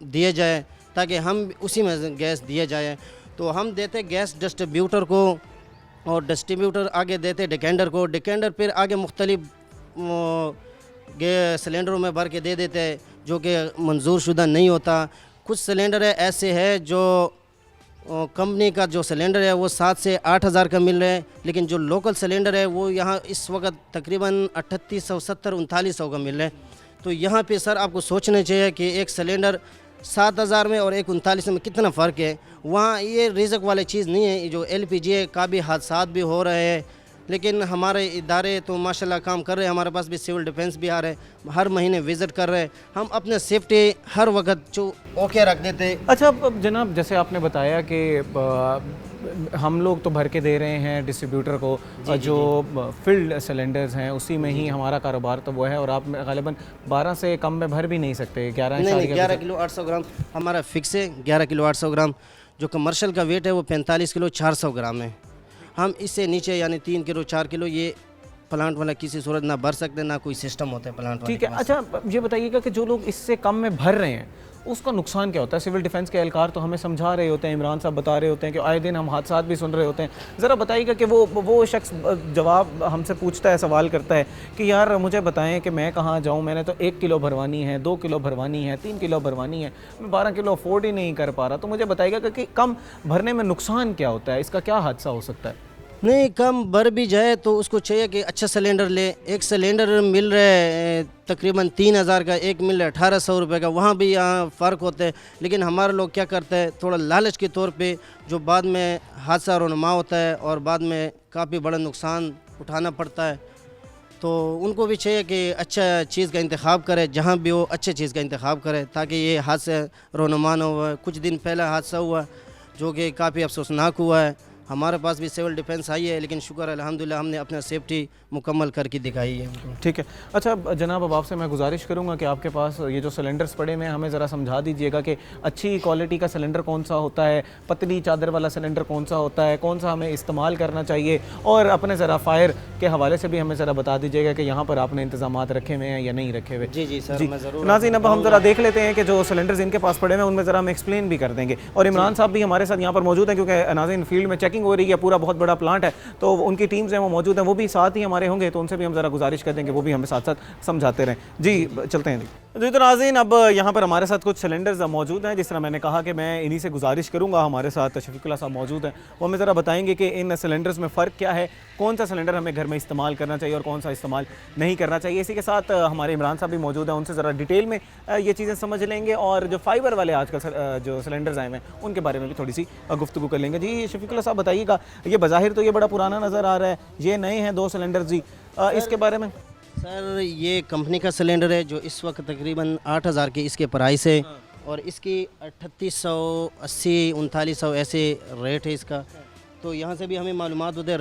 दिया जाए ताकि हम उसी में गैस दिया जाए। तो हम देते गैस डिस्ट्रीब्यूटर को और डिस्ट्रीब्यूटर आगे देते डिकेंडर को, डिकेंडर फिर आगे मुख्तलिफ गैस सिलेंडरों में भर के दे देते हैं जो कि मंजूर शुदा नहीं होता। कुछ सिलेंडर ऐसे है जो कंपनी का जो सिलेंडर है वो 7 से 8 हज़ार का मिल रहा है, लेकिन जो लोकल सिलेंडर है वो यहाँ इस वक्त तकरीबन 3870-3900 का मिल रहा है। तो यहाँ पे सर आपको सोचना चाहिए कि एक सिलेंडर 7,000 में और एक 39 में कितना फ़र्क है। वहाँ ये रिज़्क वाली चीज़ नहीं है। जो LPG है का भी हादसात भी हो रहे हैं, लेकिन हमारे इदारे तो माशाल्लाह काम कर रहे हैं। हमारे पास भी सिविल डिफेंस भी आ रहे हैं, हर महीने विज़िट कर रहे हैं। हम अपने सेफ्टी हर वक्त जो ओके रख देते। अच्छा जनाब जैसे आपने बताया कि हम लोग तो भर के दे रहे हैं डिस्ट्रीब्यूटर को, जो फिल्ड सिलेंडर्स हैं उसी में ही हमारा कारोबार तो वो है, और आप गालिबन 12 से कम में भर भी नहीं सकते। 11 किलो 800 ग्राम हमारा फिक्स है। 11 किलो 800 ग्राम जो कमर्शियल का वेट है वो 45 किलो 400 ग्राम है। हम इससे नीचे यानी 3 किलो 4 किलो ये प्लांट वाला किसी सूरत ना भर सकते, ना कोई सिस्टम होता है प्लांट वाले। ठीक है। अच्छा ये बताइएगा कि जो लोग इससे कम में भर रहे हैं उसका नुकसान क्या होता है? सिविल डिफेंस के एहलकार तो हमें समझा रहे होते हैं, इमरान साहब बता रहे होते हैं कि आए दिन हम हादसा भी सुन रहे होते हैं। ज़रा बताइएगा कि वो शख्स जवाब हमसे पूछता है, सवाल करता है कि यार मुझे बताएं कि मैं कहाँ जाऊँ, मैंने तो 1 किलो भरवानी है, 2 किलो भरवानी है, 3 किलो भरवानी है, मैं 12 किलो अफोर्ड ही नहीं कर पा रहा। तो मुझे बताइएगा कि कम भरने में नुकसान क्या होता है, इसका क्या हादसा हो सकता है? नहीं, कम भर भी जाए तो उसको चाहिए कि अच्छा सिलेंडर ले। एक सिलेंडर मिल रहा है तकरीबन 3,000 का, एक मिल रहा है 1,800 रुपये का। वहाँ भी यहाँ फ़र्क होता है, लेकिन हमारे लोग क्या करते हैं थोड़ा लालच के तौर पे, जो बाद में हादसा रोनमा होता है और बाद में काफ़ी बड़ा नुकसान उठाना पड़ता है। तो उनको भी चाहिए कि अच्छा चीज़ का इंतखाब करे, जहाँ भी हो अच्छे चीज़ का इंतखाब करे ताकि ये हादसा रोनमा न हुआ। कुछ दिन पहले हादसा हुआ जो कि काफ़ी अफसोसनाक हुआ है, हमारे पास भी सिविल डिफेंस आई है, लेकिन शुक्र अल्हम्दुलिल्लाह हमने अपना सेफ्टी मुकम्मल करके दिखाई है उनको। ठीक है। अच्छा जनाब, अब आपसे मैं गुजारिश करूंगा कि आपके पास ये जो सिलेंडर्स पड़े हुए हैं हमें ज़रा समझा दीजिएगा कि अच्छी क्वालिटी का सिलेंडर कौन सा होता है, पतली चादर वाला सिलेंडर कौन सा होता है, कौन सा हमें इस्तेमाल करना चाहिए, और अपने ज़रा फायर के हवाले से भी हमें ज़रा बता दीजिएगा कि यहाँ पर आपने इंतजाम रखे हुए हैं या नहीं रखे हुए। जी सर, मैं ज़रूर। नाज़रीन, अब हम ज़रा देख लेते हैं कि जो सिलेंडर्स इनके पास पड़े हुए हैं उनमें ज़रा हम एक्सप्लेन भी कर देंगे, और इमरान साहब भी हमारे साथ यहाँ पर मौजूद हैं क्योंकि नाज़रीन फील्ड में चेकिंग हो रही है, पूरा बहुत बड़ा प्लांट है, तो उनकी टीम्स हैं वो मौजूद हैं, वो भी साथ ही हमारे होंगे, तो उनसे भी हम ज़रा गुजारिश कर देंगे वो भी हमें साथ साथ समझाते रहें। जी चलते हैं जी। तो नाज़रीन, अब यहाँ पर हमारे साथ कुछ सिलेंडर्स मौजूद हैं, जिस तरह मैंने कहा कि मैं इन्हीं से गुजारिश करूँगा, हमारे साथ शफीकुल्लाह साहब मौजूद हैं, वो हमें ज़रा बताएंगे कि इन सिलेंडर्स में फ़र्क क्या है, कौन सा सिलेंडर हमें घर में इस्तेमाल करना चाहिए और कौन सा इस्तेमाल नहीं करना चाहिए। इसी के साथ हमारे इमरान साहब भी मौजूद हैं, उनसे ज़रा डिटेल में ये चीज़ें समझ लेंगे, और जो फाइबर वाले आजकल जो सिलेंडर्स आए हैं उनके बारे में भी थोड़ी सी गुफ्तगू कर लेंगे। जी शफीकुल्लाह साहब बताइएगा, ये बज़ाहिर तो ये बड़ा पुराना नज़र आ रहा है, ये नए हैं 2 सिलेंडर जी, इसके बारे में। सर ये कंपनी का सिलेंडर है जो इस वक्त तकरीबन 8000 की इसके प्राइस है, और इसकी 3880 3900 ऐसे रेट है इसका। तो यहाँ से भी हमें मालूमात होते हैं,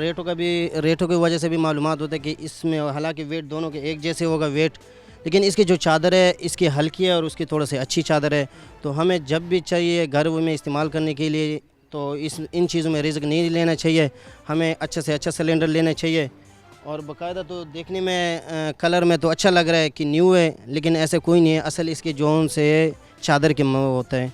रेटों की वजह से भी मालूमात होता है कि इसमें, हालांकि वेट दोनों के एक जैसे होगा वेट, लेकिन इसकी जो चादर है इसकी हल्की है और उसकी थोड़ा सी अच्छी चादर है। तो हमें जब भी चाहिए घर में इस्तेमाल करने के लिए, तो इन चीज़ों में रिस्क नहीं लेना चाहिए, हमें अच्छे से अच्छा सिलेंडर लेना चाहिए। और बाकायदा तो देखने में कलर में तो अच्छा लग रहा है कि न्यू है, लेकिन ऐसे कोई नहीं है, असल इसके जोन से चादर के होता है।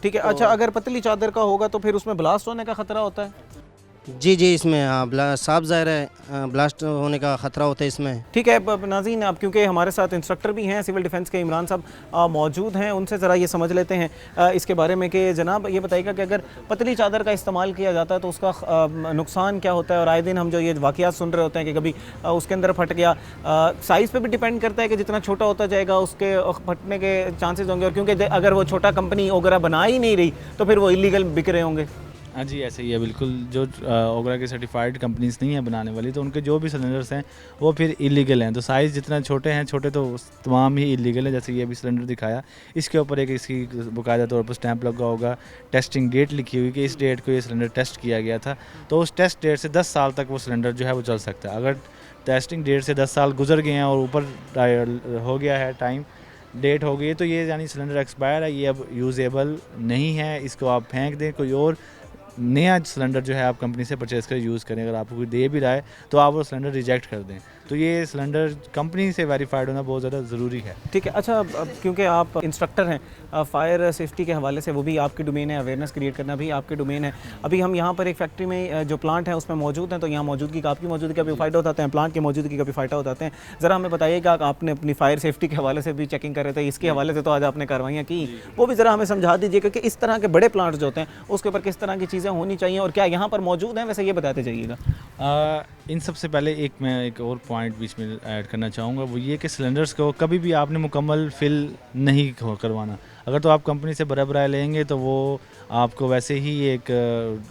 ठीक है। अच्छा, अगर पतली चादर का होगा तो फिर उसमें ब्लास्ट होने का ख़तरा होता है? जी इसमें साफ ज़ाहिर है ब्लास्ट होने का ख़तरा होता है इसमें। ठीक है। नाज़रीन, अब क्योंकि हमारे साथ इंस्ट्रक्टर भी हैं सिविल डिफेंस के, इमरान साहब मौजूद हैं, उनसे ज़रा ये समझ लेते हैं इसके बारे में कि जनाब ये बताइएगा कि अगर पतली चादर का इस्तेमाल किया जाता है तो उसका नुकसान क्या होता है, और आए दिन हम जो ये वाक़यात सुन रहे होते हैं कि कभी उसके अंदर फट गया, साइज़ पर भी डिपेंड करता है कि जितना छोटा होता जाएगा उसके फटने के चांसेस होंगे, और क्योंकि अगर वो छोटा कंपनी वगैरह बना ही नहीं रही तो फिर वो इलीगल बिक रहे होंगे। हाँ जी, ऐसे ही है बिल्कुल। जो ओगरा की सर्टिफाइड कंपनीज नहीं है बनाने वाली, तो उनके जो भी सिलेंडर्स हैं वो फिर इलीगल हैं। तो साइज़ जितना छोटे तो तमाम ही इलीगल है। जैसे ये अभी सिलेंडर दिखाया, इसके ऊपर एक इसकी बाकायदा तौर पर स्टैंप लगा होगा, टेस्टिंग डेट लिखी हुई कि इस डेट को ये सिलेंडर टेस्ट किया गया था। तो उस टेस्ट डेट से 10 साल तक वो सिलेंडर जो है वो चल सकता है। अगर टेस्टिंग डेट से 10 साल गुजर गए हैं और ऊपर हो गया है, टाइम डेट हो गई है, तो ये यानी सिलेंडर एक्सपायर है, ये अब यूज़ेबल नहीं है, इसको आप फेंक दें, कोई और नया सिलेंडर जो है आप कंपनी से परचेज़ कर यूज़ करें। अगर आपको कोई दे भी रहा है तो आप वो सिलेंडर रिजेक्ट कर दें। तो ये सिलेंडर कंपनी से वेरीफाइड होना बहुत ज़्यादा ज़रूरी है। ठीक है। अच्छा, अब क्योंकि आप इंस्ट्रक्टर हैं, फायर सेफ्टी के हवाले से वो भी आपकी डोमेन है, अवेयरनेस क्रिएट करना भी आपकी डोमेन है। अभी हम यहाँ पर एक फैक्ट्री में जो प्लांट है उसमें मौजूद हैं, तो यहाँ मौजूदगी का, आपकी मौजूदगी का भी फ़ायदा उठाते हैं, प्लांट की मौजूदगी का भी फ़ायदा उठाते हैं। ज़रा हमें बताइएगा, आपने अपनी फायर सेफ्टी के हवाले से भी चेकिंग कर रहे थे, इसके हवाले से तो आज आपने कार्रवाइयाँ की, वो भी ज़रा हमें समझा दीजिएगा कि इस तरह के बड़े प्लांट जो होते हैं उसके ऊपर किस तरह की चीज़ें होनी चाहिए और क्या यहाँ पर मौजूद हैं, वैसे ये बताते जाइएगा। इन सबसे पहले मैं एक और पॉइंट बीच में ऐड करना चाहूँगा, वो ये कि सिलेंडर्स को कभी भी आपने मुकम्मल फिल नहीं करवाना। अगर तो आप कंपनी से बराबर लेंगे तो वो आपको वैसे ही एक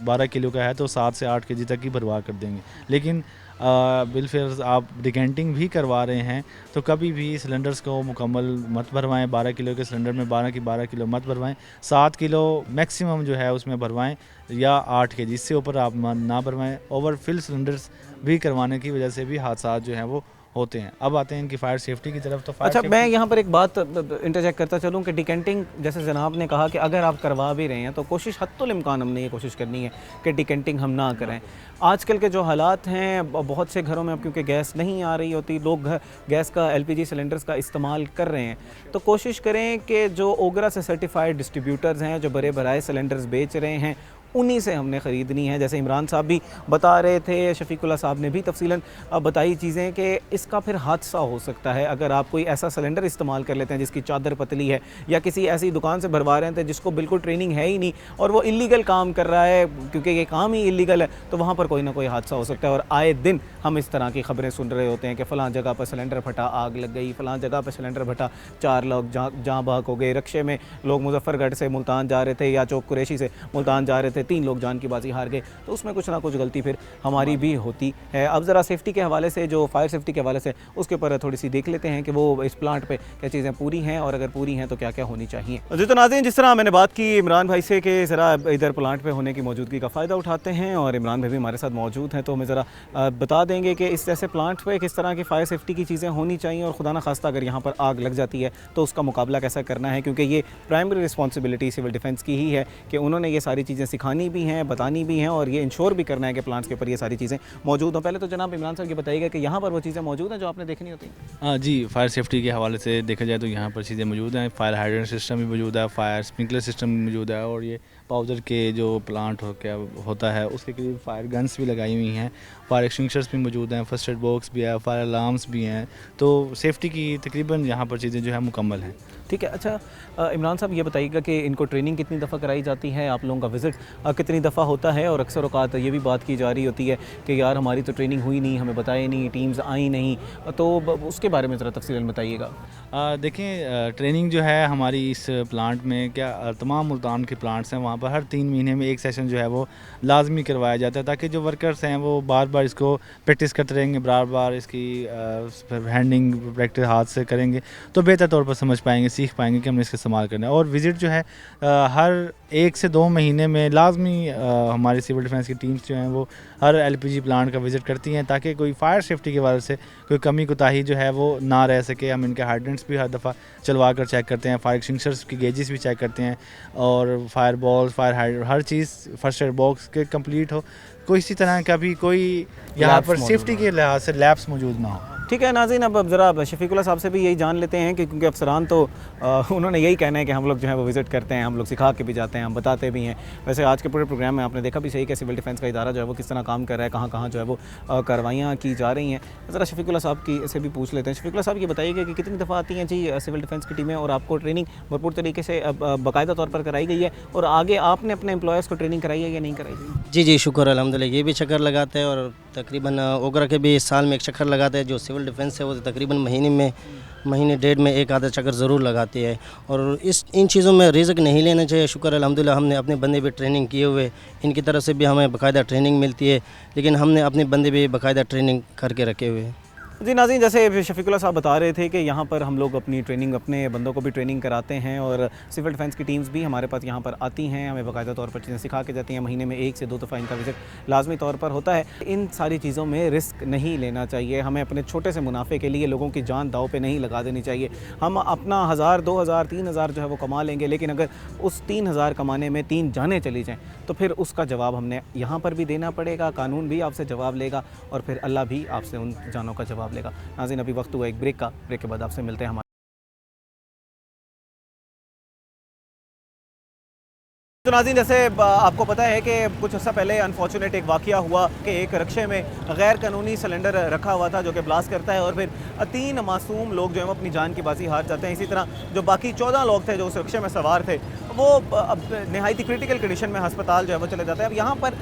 12 किलो का है तो 7 से 8 केजी तक ही भरवा कर देंगे। लेकिन बिलफिर आप डिकेंटिंग भी करवा रहे हैं तो कभी भी सिलेंडर्स को मुकम्मल मत भरवाएं। 12 किलो के सिलेंडर में 12 किलो मत भरवाएं, 7 किलो मैक्सिमम जो है उसमें भरवाएं, या 8 केजी, इससे ऊपर आप ना भरवाएं। ओवर फिल सिलेंडर्स भी करवाने की वजह से भी हादसा जो हैं वो होते हैं। अब आते हैं इनकी फायर सेफ्टी की तरफ। तो अच्छा, मैं यहाँ पर एक बात इंटरजेक्ट करता चलूँ कि डिकेंटिंग, जैसे जनाब ने कहा कि अगर आप करवा भी रहे हैं तो कोशिश हत्तुल इम्कान हमने ये कोशिश करनी है कि डिकेंटिंग हम ना करें। आजकल के जो हालात हैं, बहुत से घरों में अब क्योंकि गैस नहीं आ रही होती, लोग गैस का LPG सिलेंडर्स का इस्तेमाल कर रहे हैं, तो कोशिश करें कि जो ओगरा से सर्टिफाइड डिस्ट्रीब्यूटर्स हैं जो बड़े बड़ाए सिलेंडर्स बेच रहे हैं उन्हीं से हमने ख़रीदनी है। जैसे इमरान साहब भी बता रहे थे, शफीकुल्लाह साहब ने भी तफसीलन बताई चीज़ें कि इसका फिर हादसा हो सकता है अगर आप कोई ऐसा सिलेंडर इस्तेमाल कर लेते हैं जिसकी चादर पतली है, या किसी ऐसी दुकान से भरवा रहे थे जिसको बिल्कुल ट्रेनिंग है ही नहीं और वो इलीगल काम कर रहा है, क्योंकि ये काम ही इलीगल है, तो वहाँ पर कोई ना कोई हादसा हो सकता है। और आए दिन हम इस तरह की ख़बरें सुन रहे होते हैं कि फ़लाँ जगह पर सिलेंडर फटा, आग लग गई, फ़लाँ जगह पर सिलेंडर फटा, 4 लोग जहाँ बहक हो गए। रक्शे में लोग मुजफ्फरगढ़ से मुल्तान जा रहे थे या चौक कुरैशी से मुल्तान जा रहे थे, 3 लोग जान की बाजी हार गए, तो उसमें कुछ ना कुछ गलती फिर हमारी भी होती है। अब ज़रा सेफ्टी के हवाले से, जो फायर सेफ्टी के हवाले से, उसके ऊपर थोड़ी सी देख लेते हैं कि वो इस प्लांट पे क्या चीज़ें पूरी हैं और अगर पूरी हैं तो क्या क्या होनी चाहिए। जी तो नाज़रीन, जिस तरह मैंने बात की इमरान भाई से कि ज़रा इधर प्लांट पे होने की मौजूदगी का फ़ायदा उठाते हैं, और इमरान भाई भी हमारे साथ मौजूद हैं, तो हमें ज़रा बता देंगे कि इस जैसे प्लांट पे किस तरह की फ़ायर सेफ्टी की चीज़ें होनी चाहिए, और खुदा न खास्ता अगर यहाँ पर आग लग जाती है तो उसका मुकाबला कैसा करना है, क्योंकि ये प्राइमरी रिस्पॉन्सिबिलिटी सिविल डिफेंस की ही है कि उन्होंने ये सारी चीज़ें सिखानी भी हैं, बतानी भी हैं, और ये इंश्योर भी करना है कि प्लांट्स के ऊपर ये सारी चीज़ें मौजूद हों। पहले तो जनाब इमरान साहब ये बताइएगा कि यहाँ पर वो चीज़ें मौजूद हैं जो आपने देखनी होती हैं। हाँ जी, फायर सेफ्टी के हवाले से देखा जाए तो यहाँ पर चीज़ें मौजूद हैं। फायर हाइड्रेंट सिस्टम भी मौजूद है, फायर स्प्रिंकलर सिस्टम भी मौजूद है, और ये पाउडर के जो प्लांट क्या होता है उसके करीब फायर गन्स भी लगाई हुई हैं, फायर एक्सटिंग्विशर्स भी मौजूद हैं, फर्स्ट एड बॉक्स भी है, फायर अलार्म्स भी हैं। तो सेफ्टी की तकरीबन यहाँ पर चीज़ें जो है मुकम्मल हैं। ठीक है। अच्छा इमरान साहब ये बताइएगा कि इनको ट्रेनिंग कितनी दफ़ा कराई जाती है, आप लोगों का विज़िट कितनी दफ़ा होता है, और अक्सर औक़ात ये भी बात की जा रही होती है कि यार हमारी तो ट्रेनिंग हुई नहीं, हमें बताए नहीं, टीम्स आई नहीं, तो उसके बारे में ज़रा तफ़सीलन बताइएगा। देखें, ट्रेनिंग जो है हमारी इस प्लांट में क्या तमाम मुल्तान के प्लांट्स हैं, वहाँ पर हर 3 महीने में एक सेशन जो है वो लाजमी करवाया जाता है, ताकि जो वर्कर्स हैं वो बार बार इसको प्रैक्टिस करते रहेंगे, बार बार इसकी हैंडिंग प्रैक्टिस हाथ से करेंगे तो बेहतर तौर पर समझ पाएंगे, सीख पाएंगे कि हमने इसका इस्तेमाल करना है। और विज़िट जो है हर 1 से 2 महीने में लाजमी हमारी सिविल डिफेंस की टीम्स जो हैं वो हर LPG प्लांट का विज़िट करती हैं, ताकि कोई फायर सेफ्टी की वजह से कोई कमी कोताही जो है वो ना रह सके। हम इनके हाइड्रेंट्स भी हर दफ़ा चलवा कर चेक करते हैं, फायर एक्सटिंग्विशर्स की गेजेस भी चेक करते हैं, और फायर बॉल्स, फायर हाइड्रेंट, हर चीज़ फर्स्ट एड बॉक्स के कंप्लीट हो, कोई इसी तरह का भी कोई यहाँ पर सेफ्टी के लिहाज से लैब्स मौजूद ना हो। ठीक है नाज़रीन, अब ज़रा शफीकुल्लाह साहब से भी यही जान लेते हैं कि क्योंकि अफसरान तो उन्होंने यही कहना है कि हम लोग जो है वो विज़िट करते हैं, हम लोग सिखा के भी जाते हैं, हम बताते भी हैं। वैसे आज के पूरे प्रोग्राम में आपने देखा भी सही कि सिविल डिफेंस का इदारा जो है वो किस तरह काम कर रहा है, कहाँ कहाँ जो है वो कार्रवाइयाँ की जा रही हैं। ज़रा शफीकुल्लाह साहब की से भी पूछ लेते हैं। शफीकुल्लाह साहब ये बताइएगा कि कितनी दफ़ा आती हैं जी सिविल डिफेंस की टीमें, और आपको ट्रेनिंग भरपूर तरीके से बाकायदा तौर पर कराई गई है, और आगे आपने अपने एम्प्लॉयर्स को ट्रेनिंग कराई है या नहीं कराई? जी शुक्र अल्हम्दुलिल्लाह, ये भी चक्कर लगाते हैं, और तकरीबन ओगरा के भी साल में एक चक्कर लगाते हैं। जो सिविल डिफेंस है वो तकरीबन महीने डेढ़ में एक आधा चक्कर ज़रूर लगाती है, और इन चीज़ों में रिस्क नहीं लेना चाहिए। शुक्र अल्हम्दुलिल्लाह, हमने अपने बंदे भी ट्रेनिंग किए हुए, इनकी तरफ से भी हमें बाकायदा ट्रेनिंग मिलती है, लेकिन हमने अपने बंदे भी बाकायदा ट्रेनिंग करके रखे हुए हैं। जी नाज़रीन, जैसे शफीकुल्लाह साहब बता रहे थे कि यहाँ पर हम लोग अपनी ट्रेनिंग, अपने बंदों को भी ट्रेनिंग कराते हैं, और सिविल डिफेंस की टीम्स भी हमारे पास यहाँ पर आती हैं, हमें बाकायदा तौर पर चीज़ें सिखा के जाती हैं। महीने में 1 से 2 दफ़ा इनका विज़िट लाजमी तौर पर होता है। इन सारी चीज़ों में रिस्क नहीं लेना चाहिए, हमें अपने छोटे से मुनाफे के लिए लोगों की जान दाव पे नहीं लगा देनी चाहिए। हम अपना 1000, 2000, 3000 जो है वो कमा लेंगे, लेकिन अगर उस 3000 कमाने में 3 जानें चली जाएँ तो फिर उसका जवाब हमने यहाँ पर भी देना पड़ेगा, कानून भी आपसे जवाब लेगा, और फिर अल्लाह भी आपसे उन जानों का जवाब लेगा। नाज़रीन, अभी वक्त हुआ एक ब्रेक का, ब्रेक के बाद आपसे मिलते हैं। हमारे तो नाज़रीन, जैसे आपको पता है कि कुछ अर्सा पहले अनफॉर्चुनेट एक वाक़या हुआ कि एक रक्शे में गैर कानूनी सिलेंडर रखा हुआ था जो कि ब्लास्ट करता है, और फिर 3 मासूम लोग जो है वो अपनी जान की बाजी हार जाते हैं। इसी तरह जो बाकी 14 लोग थे जो उस रक्शे में सवार थे वो अब नहायत क्रिटिकल कंडीशन में अस्पताल जो है वो चले जाते हैं। अब यहाँ पर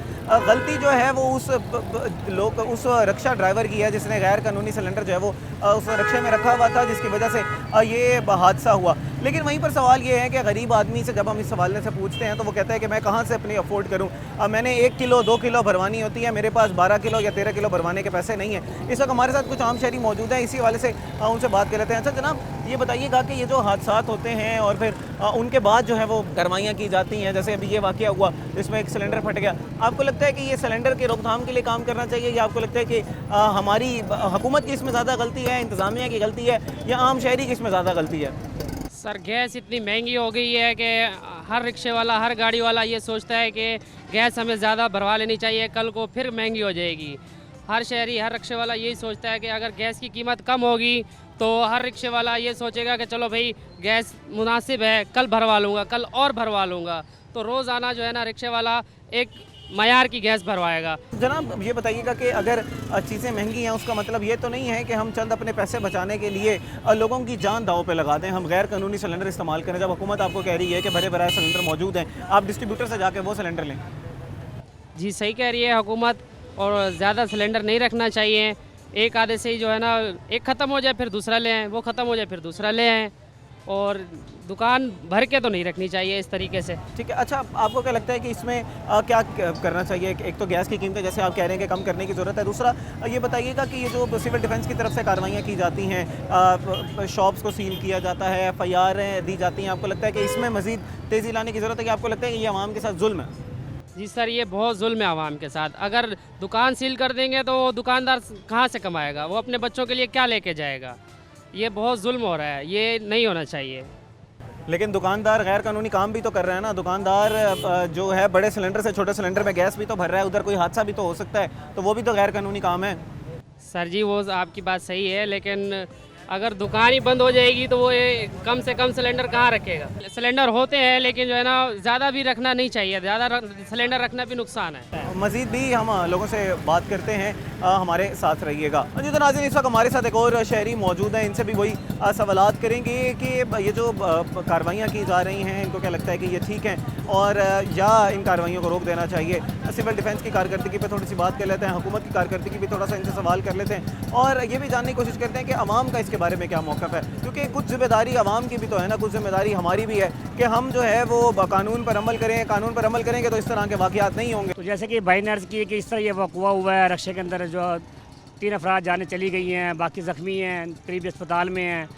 गलती जो है वो उस रक्षा ड्राइवर की है जिसने गैर कानूनी सिलेंडर जो है वो उस रक्शे में रखा हुआ था, जिसकी वजह से ये हादसा हुआ। लेकिन वहीं पर सवाल ये है कि गरीब आदमी से जब हम इस सवाल से पूछते हैं तो वो कहता है कि मैं कहाँ से अपनी अफोर्ड करूँ, मैंने 1 किलो 2 किलो भरवानी होती है, मेरे पास 12 किलो या 13 किलो भरवाने के पैसे नहीं हैं। इस वक्त हमारे साथ कुछ आम शहरी मौजूद हैं, इसी वाले से उनसे बात कर लेते हैं। अच्छा जनाब, ये बताइएगा कि ये जो हादसात होते हैं और फिर उनके बाद जो है वो कार्रवाइयाँ की जाती हैं, जैसे अभी ये वाक़या हुआ जिसमें एक सिलेंडर फट गया, आपको लगता है कि ये सिलेंडर के रोकथाम के लिए काम करना चाहिए, या आपको लगता है कि हमारी हुकूमत की इसमें ज़्यादा गलती है, इंतज़ामिया की गलती है, या आम शहरी की इसमें ज़्यादा गलती है? सर, गैस इतनी महंगी हो गई है कि हर रिक्शे वाला, हर गाड़ी वाला ये सोचता है कि गैस हमें ज़्यादा भरवा लेनी चाहिए, कल को फिर महंगी हो जाएगी। हर शहरी, हर रिक्शे वाला यही सोचता है कि अगर गैस की कीमत कम होगी तो हर रिक्शे वाला ये सोचेगा कि चलो भाई गैस मुनासिब है, कल भरवा लूँगा, कल और भरवा लूँगा। तो रोज़ाना जो है ना रिक्शे वाला एक मयार की गैस भरवाएगा। जनाब ये बताइएगा कि अगर चीज़ें महंगी हैं उसका मतलब ये तो नहीं है कि हम चंद अपने पैसे बचाने के लिए लोगों की जान दांव पे लगा दें, हम गैर कानूनी सिलेंडर इस्तेमाल करें। जब हुकूमत आपको कह रही है कि भरे भराए सिलेंडर मौजूद हैं, आप डिस्ट्रीब्यूटर से जाके वो सिलेंडर लें। जी सही कह रही है हुकूमत, और ज़्यादा सिलेंडर नहीं रखना चाहिए। एक आधे से ही जो है ना, एक ख़त्म हो जाए फिर दूसरा ले आएँ, वो ख़त्म हो जाए फिर दूसरा ले आएँ। और दुकान भर के तो नहीं रखनी चाहिए इस तरीके से। ठीक है। अच्छा, आपको क्या लगता है कि इसमें क्या करना चाहिए? एक तो गैस की कीमतें जैसे आप कह रहे हैं कि कम करने की ज़रूरत है, दूसरा ये बताइएगा कि ये जो सिविल डिफेंस की तरफ से कार्रवाइयाँ की जाती हैं, शॉप्स को सील किया जाता है, FIR दी जाती हैं, आपको लगता है कि इसमें मज़ीद तेज़ी लाने की ज़रूरत है कि आपको लगता है कि ये आवाम के साथ जुल्म है? जी सर, ये बहुत जुल्म है आवाम के साथ। अगर दुकान सील कर देंगे तो दुकानदार कहाँ से कमाएगा, वो अपने बच्चों के लिए क्या लेके जाएगा? ये बहुत जुल्म हो रहा है, ये नहीं होना चाहिए। लेकिन दुकानदार गैर कानूनी काम भी तो कर रहा है ना। दुकानदार जो है बड़े सिलेंडर से छोटे सिलेंडर में गैस भी तो भर रहा है, उधर कोई हादसा भी तो हो सकता है, तो वो भी तो गैर कानूनी काम है। सर जी, वो आपकी बात सही है, लेकिन अगर दुकान ही बंद हो जाएगी तो वो ये कम से कम सिलेंडर कहाँ रखेगा? सिलेंडर होते हैं लेकिन जो है ना, ज़्यादा भी रखना नहीं चाहिए, ज़्यादा सिलेंडर रखना भी नुकसान है। मज़ीद भी हम लोगों से बात करते हैं, हमारे साथ रहिएगा। जी तो नाज़रीन, इस वक्त हमारे साथ एक और शहरी मौजूद हैं, इनसे भी वही सवालात करेंगे कि ये जो कार्रवाइयाँ की जा रही हैं, इनको क्या लगता है कि ये ठीक हैं और या इन कार्रवाइयों को रोक देना चाहिए। सिविल डिफेंस की कारकर्दगी पे थोड़ी सी बात कर लेते हैं, हुकूमत की कारकर्दगी भी थोड़ा सा इनसे सवाल कर लेते हैं और ये भी जानने की कोशिश करते हैं कि अवाम का इसके बारे में क्या मौक़िफ़ है, क्योंकि कुछ ज़िम्मेदारी अवाम की भी तो है ना, कुछ ज़िम्मेदारी हमारी भी है कि हम जो है वो कानून पर अमल करें। कानून पर अमल करेंगे तो इस तरह के वाक़यात नहीं होंगे। तो जैसे कि भाई ने अर्ज़ की कि इस तरह ये वक़ुआ हुआ है, रक्शे के अंदर जो 3 अफराद जाने चली गई हैं, बाकी ज़ख्मी हैं, करीबी अस्पताल में हैं,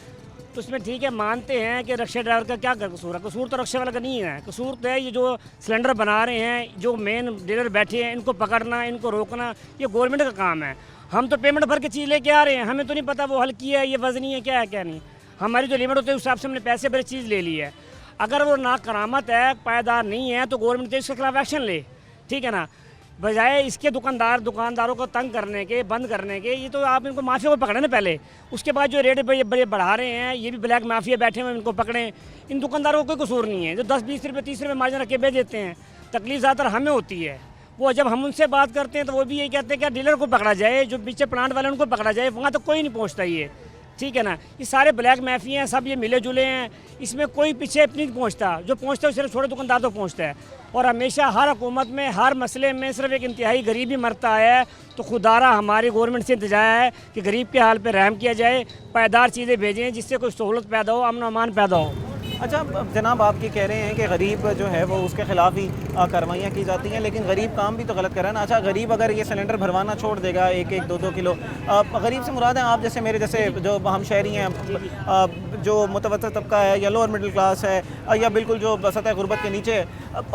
तो उसमें ठीक है, मानते हैं कि रक्शे ड्राइवर का क्या कसूर है। कसूर तो रक्शे वाला का नहीं है, कसूर तो है ये जो सिलेंडर बना रहे हैं, जो मेन डीलर बैठे हैं, इनको पकड़ना, इनको रोकना, ये गवर्नमेंट का काम है। हम तो पेमेंट भर के चीज़ लेके आ रहे हैं, हमें तो नहीं पता वो हल्की है, ये वज़नी है, क्या है क्या नहीं। हमारी जो लिमिट होती है उस हिसाब से हमने पैसे भरे चीज़ ले ली है। अगर वो ना करामत है, पायदार नहीं है, तो गवर्नमेंट तो इसके खिलाफ एक्शन ले, ठीक है ना। बजाय इसके दुकानदारों को तंग करने के, बंद करने के, ये तो आप इनको माफिया को पकड़े ना पहले, उसके बाद जो रेट बड़े बढ़ा रहे हैं, ये भी ब्लैक माफिया बैठे हुए, इनको पकड़ें। इन दुकानदारों को कोई कसूर नहीं है, जो 10-20 रुपये 30 रुपये मार्जिन रख के बेच देते हैं। तकलीफ ज़्यादातर हमें होती है। वो जब हम उनसे बात करते हैं तो वो भी यही कहते हैं कि डीलर को पकड़ा जाए, जो पीछे प्लांट वाले उनको पकड़ा जाए, वहाँ तो कोई नहीं पहुँचता ये, ठीक है ना। ये सारे ब्लैक माफिया हैं, सब ये मिले जुले हैं, इसमें कोई पीछे नहीं पहुंचता। जो पहुंचता है सिर्फ छोटे दुकानदार तक पहुंचता है। और हमेशा हर हुकूमत में, हर मसले में सिर्फ एक इंतहाई गरीबी मरता है। तो खुदारा हमारी गवर्नमेंट से इंतजा है कि गरीब के हाल पर रहम किया जाए, पायदार चीज़ें भेजें जिससे कोई सहूलत पैदा हो, अमन अमान पैदा हो। अच्छा जनाब, आप ये कह रहे हैं कि गरीब जो है वो उसके ख़िलाफ़ ही कार्रवाइयाँ की जाती हैं, लेकिन गरीब काम भी तो गलत कर रहा है ना। अच्छा, गरीब अगर ये सिलेंडर भरवाना छोड़ देगा 1-1, 2-2 किलो, गरीब से मुराद है आप जैसे मेरे जैसे जो हम शहरी हैं, जो मुतवस्सित तबका है या लोअर मिडिल क्लास है या बिल्कुल जो सतह गुर्बत के नीचे है,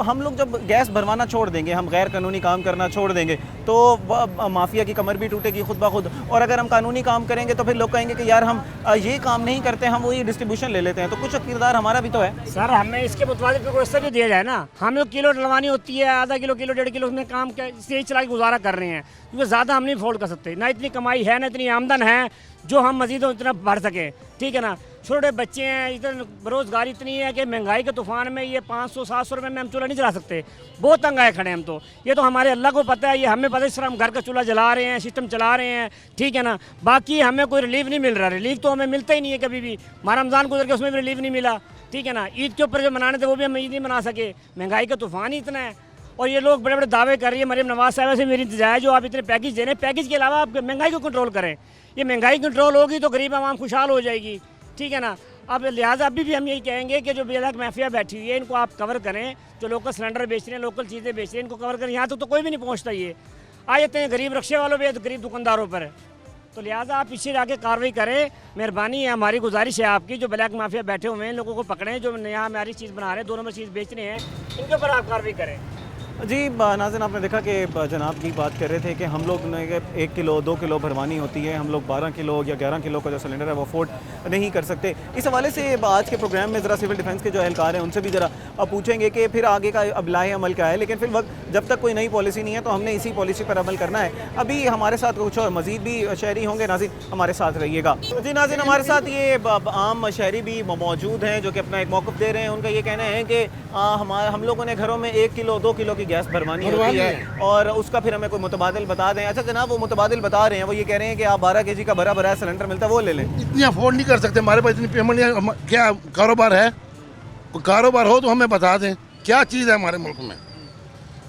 हम लोग जब गैस भरवाना छोड़ देंगे, हम गैर कानूनी काम करना छोड़ देंगे, तो माफिया की कमर भी टूटेगी खुद ब खुद। और अगर हम कानूनी काम करेंगे तो फिर लोग कहेंगे कि यार हम ये काम नहीं करते, हम वही डिस्ट्रीब्यूशन ले लेते हैं, तो कुछ किरदार हमारा भी तो है। सर, हमें इसके मुताबिक कोई भी दिया जाए ना। हमें किलो डलवानी होती है, आधा किलो 1.5 किलो में काम इससे चला के गुजारा कर रहे हैं, क्योंकि ज़्यादा हम नहीं अफोर्ड कर सकते, ना इतनी कमाई है, ना इतनी आमदन है जो हम मजीद इतना भर सके, ठीक है ना। छोटे बच्चे हैं, इधर बेरोज़गारी इतनी है कि महंगाई के तूफान में ये 500-700 रुपये में हम चूल्हा नहीं जला सकते, बहुत तंग आए खड़े हम तो। ये तो हमारे अल्लाह को पता है, ये हमें पता है, इस तरह हम घर का चूल्हा जला रहे हैं, सिस्टम चला रहे हैं, ठीक है ना। बाकी हमें कोई रिलीफ नहीं मिल रहा, रिलीफ तो हमें मिलता ही नहीं है कभी भी। हमारा रमज़ान गुजर के उसमें भी रिलीफ नहीं मिला, ठीक है ना। ईद के ऊपर जो मनाने थे वो भी हम ईद नहीं मना सके, महंगाई का तूफान ही इतना है। और ये लोग बड़े बड़े दावे कर रही है, मरीम नवाज साहब से मेरी इंतजार है, जो आप इतने पैकेज दे रहे हैं, पैकेज के अलावा आप महंगाई को कंट्रोल करें। ये महंगाई कंट्रोल होगी तो गरीब आवाम खुशहाल हो जाएगी, ठीक है ना। अब लिहाजा अभी भी हम यही कहेंगे कि जो ब्लैक माफिया बैठी हुई है, इनको आप कवर करें। जो लोकल सिलेंडर बेच रहे हैं, लोकल चीज़ें बेच रहे हैं, इनको कवर करें। यहाँ तो कोई भी नहीं पहुँचता, ये आ जाते हैं गरीब रक्शे वालों पर, गरीब दुकानदारों पर। तो लिहाजा आप पीछे आके कार्रवाई करें, मेहरबानी है, हमारी गुजारिश है आपकी। जो ब्लैक माफिया बैठे हुए हैं, लोगों को पकड़ें, जो नया हमारी चीज़ बना रहे हैं, 2 नंबर चीज़ बेच रहे हैं, इनके ऊपर आप कार्रवाई करें। जी नाज़रीन, आपने देखा कि जनाब की बात कर रहे थे कि हम लोग ने 1 किलो 2 किलो भरवानी होती है, हम लोग 12 किलो या 11 किलो का जो सिलेंडर है वो अफोर्ड नहीं कर सकते। इस हवाले से आज के प्रोग्राम में ज़रा सिविल डिफेंस के जो एहलकार हैं उनसे भी ज़रा पूछेंगे कि फिर आगे का अब लाहे अमल क्या है, लेकिन फिर वक्त जब तक कोई नई पॉलिसी नहीं है तो हमने इसी पॉलिसी पर अमल करना है। अभी हमारे साथ कुछ और मज़ीद भी शहरी होंगे, नाज़रीन हमारे साथ रहिएगा। जी नाज़रीन, हमारे साथ ये आम शहरी भी मौजूद हैं जो कि अपना एक मौक़िफ़ दे रहे हैं। उनका ये कहना है कि हम लोगों ने घरों में 1 किलो 2 किलो की गैस भरवानी है और उसका फिर हमें कोई मुतबादिल बता दें। अच्छा जनाब, वो मुतबादिल बता रहे हैं, वो ये कह रहे हैं कि आप 12 kg का भरा भरा सिलेंडर मिलता है वो ले लें। इतनी अफोर्ड नहीं कर सकते, हमारे पास इतनी पेमेंट नहीं। क्या कारोबार है? कारोबार हो तो हमें बता दें क्या चीज़ है हमारे मुल्क में।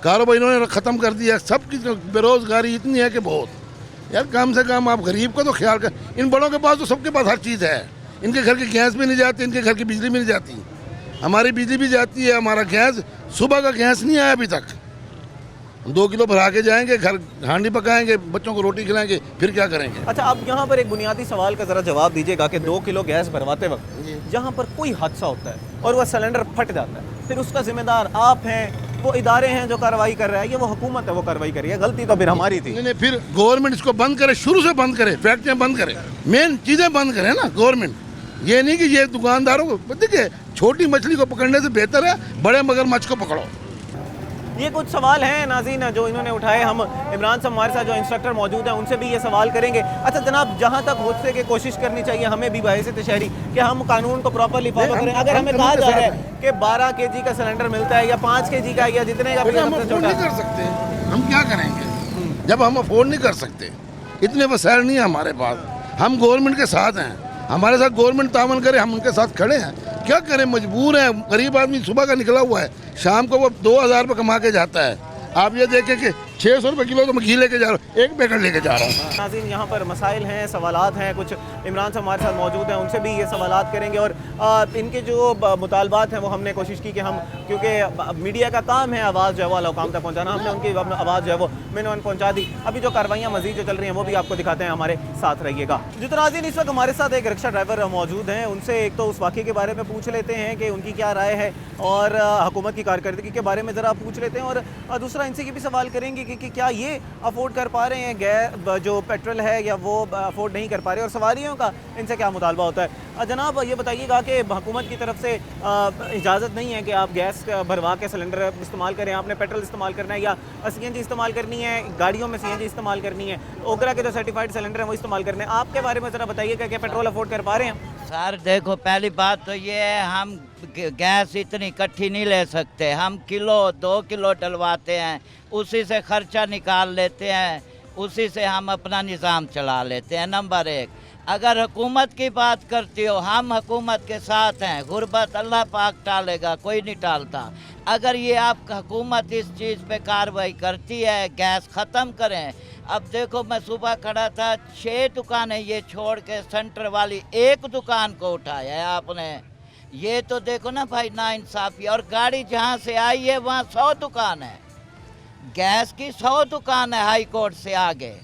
कारोबार इन्होंने ख़त्म कर दिया, सबकी बेरोज़गारी इतनी है कि बहुत। यार कम से कम आप गरीब का तो ख्याल कर। इन बड़ों के पास तो सबके पास हर चीज़ है, इनके घर की गैस भी नहीं जाती, इनके घर की बिजली भी नहीं जाती। हमारी बिजली भी जाती है, हमारा गैस, सुबह का गैस नहीं आया अभी तक। 2 किलो भरा के जाएंगे, घर हांडी पकाएंगे, बच्चों को रोटी खिलाएंगे, फिर क्या करेंगे। अच्छा, अब यहाँ पर एक बुनियादी सवाल का ज़रा जवाब दीजिएगा कि 2 किलो गैस भरवाते वक्त जहाँ पर कोई हादसा होता है और वह सिलेंडर फट जाता है, फिर उसका जिम्मेदार आप हैं, वो इदारे हैं जो कार्रवाई कर रहा है, ये वो हुकूमत है वो कार्रवाई कर रही है, गलती तो फिर हमारी थी। नहीं, फिर गवर्नमेंट इसको बंद करे, शुरू से बंद करे, फैक्ट्रियाँ बंद करे, मेन चीज़ें बंद करे ना गवर्नमेंट। ये नहीं कि ये दुकानदारों को, देखिए छोटी मछली को पकड़ने से बेहतर है बड़े मगरमच्छ को पकड़ो। ये कुछ सवाल हैं नाज़रीन जो इन्होंने उठाए। हम इमरान साहब हमारे साथ जो इंस्ट्रक्टर मौजूद हैं उनसे भी ये सवाल करेंगे। अच्छा जनाब, जहाँ तक हो सके कोशिश करनी चाहिए हमें भी बहैसियत शहरी कि हम कानून को प्रॉपरली फॉलो करें। अगर हमें कहा जा रहा है कि 12 kg का सिलेंडर मिलता है या 5 kg का या जितने का भी हम सबसे अफोर्ड छोटा, नहीं कर सकते, हम क्या करेंगे जब हम अफोर्ड नहीं कर सकते? इतने वसाइल नहीं है हमारे पास। हम गवर्नमेंट के साथ हैं, हमारे साथ गवर्नमेंट तावन करे, हम उनके साथ खड़े हैं। क्या करें, मजबूर है। गरीब आदमी सुबह का निकला हुआ है, शाम को वो 2000 रुपये कमा के जाता है। आप ये देखें कि 600 रुपये किलो तो मैं घी लेके जा रहा हूँ, 1 पैकेट लेके जा रहा हूँ। नाज़रीन यहाँ पर मसाइल हैं, सवालात हैं, कुछ इमरान साहब हमारे साथ मौजूद हैं, उनसे भी ये सवालात करेंगे। और इनके जो मुतालबात हैं वो हमने कोशिश की कि हम, क्योंकि मीडिया का काम है आवाज़ जो है वो आवाम तक पहुँचाना, हमने उनकी आवाज़ जो है वो मैंने पहुँचा दी। अभी जो कार्रवाइयाँ मज़ीद जो चल रही हैं वो भी आपको दिखाते हैं, हमारे साथ रहिएगा। जो नाज़रीन इस वक्त हमारे साथ एक रिक्शा ड्राइवर मौजूद हैं, उनसे एक तो उस वाक़े के बारे में पूछ लेते हैं कि उनकी क्या राय है और हुकूमत की कारकर्दगी के बारे में ज़रा पूछ लेते हैं। और दूसरा इनसे ये भी सवाल करेंगे कि क्या ये अफोर्ड कर पा रहे हैं गैस जो पेट्रोल है या वो अफोर्ड नहीं कर पा रहे, और सवारियों का इनसे क्या मुतालबा होता है। जनाब ये बताइएगा कि हुकूमत की तरफ से इजाज़त नहीं है कि आप गैस भरवा के सिलेंडर इस्तेमाल करें, आपने पेट्रोल इस्तेमाल करना है या CNG इस्तेमाल करनी है, गाड़ियों में CNG इस्तेमाल करनी है, ओगरा के जो सर्टिफाइड सिलेंडर हैं वो इस्तेमाल करने हैं, आपके बारे में ज़रा बताइएगा कि पेट्रोल अफोर्ड कर पा रहे हैं? सर देखो, पहली बात तो ये है, हम गैस इतनी इकट्ठी नहीं ले सकते। हम 2 किलो डलवाते हैं, उसी से खर्चा निकाल लेते हैं, उसी से हम अपना निज़ाम चला लेते हैं। नंबर 1, अगर हुकूमत की बात करती हो, हम हुकूमत के साथ हैं। गुर्बत अल्लाह पाक टालेगा, कोई नहीं टालता। अगर ये आपका हुकूमत इस चीज़ पे कार्रवाई करती है, गैस ख़त्म करें। अब देखो, मैं सुबह खड़ा था, 6 दुकानें ये छोड़ के सेंटर वाली 1 दुकान को उठाया है आपने। ये तो देखो ना भाई, नाइंसाफ़ी। और गाड़ी जहाँ से आई है वहाँ 100 दुकान है, गैस की 100 दुकान है हाई कोर्ट से आगे,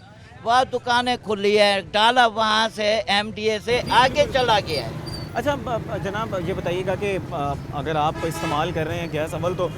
वह दुकानें खुली है, डाला वहाँ से MDA से आगे चला गया है। अच्छा जनाब ये बताइएगा कि अगर आप इस्तेमाल कर रहे हैं गैस, अव्वल तो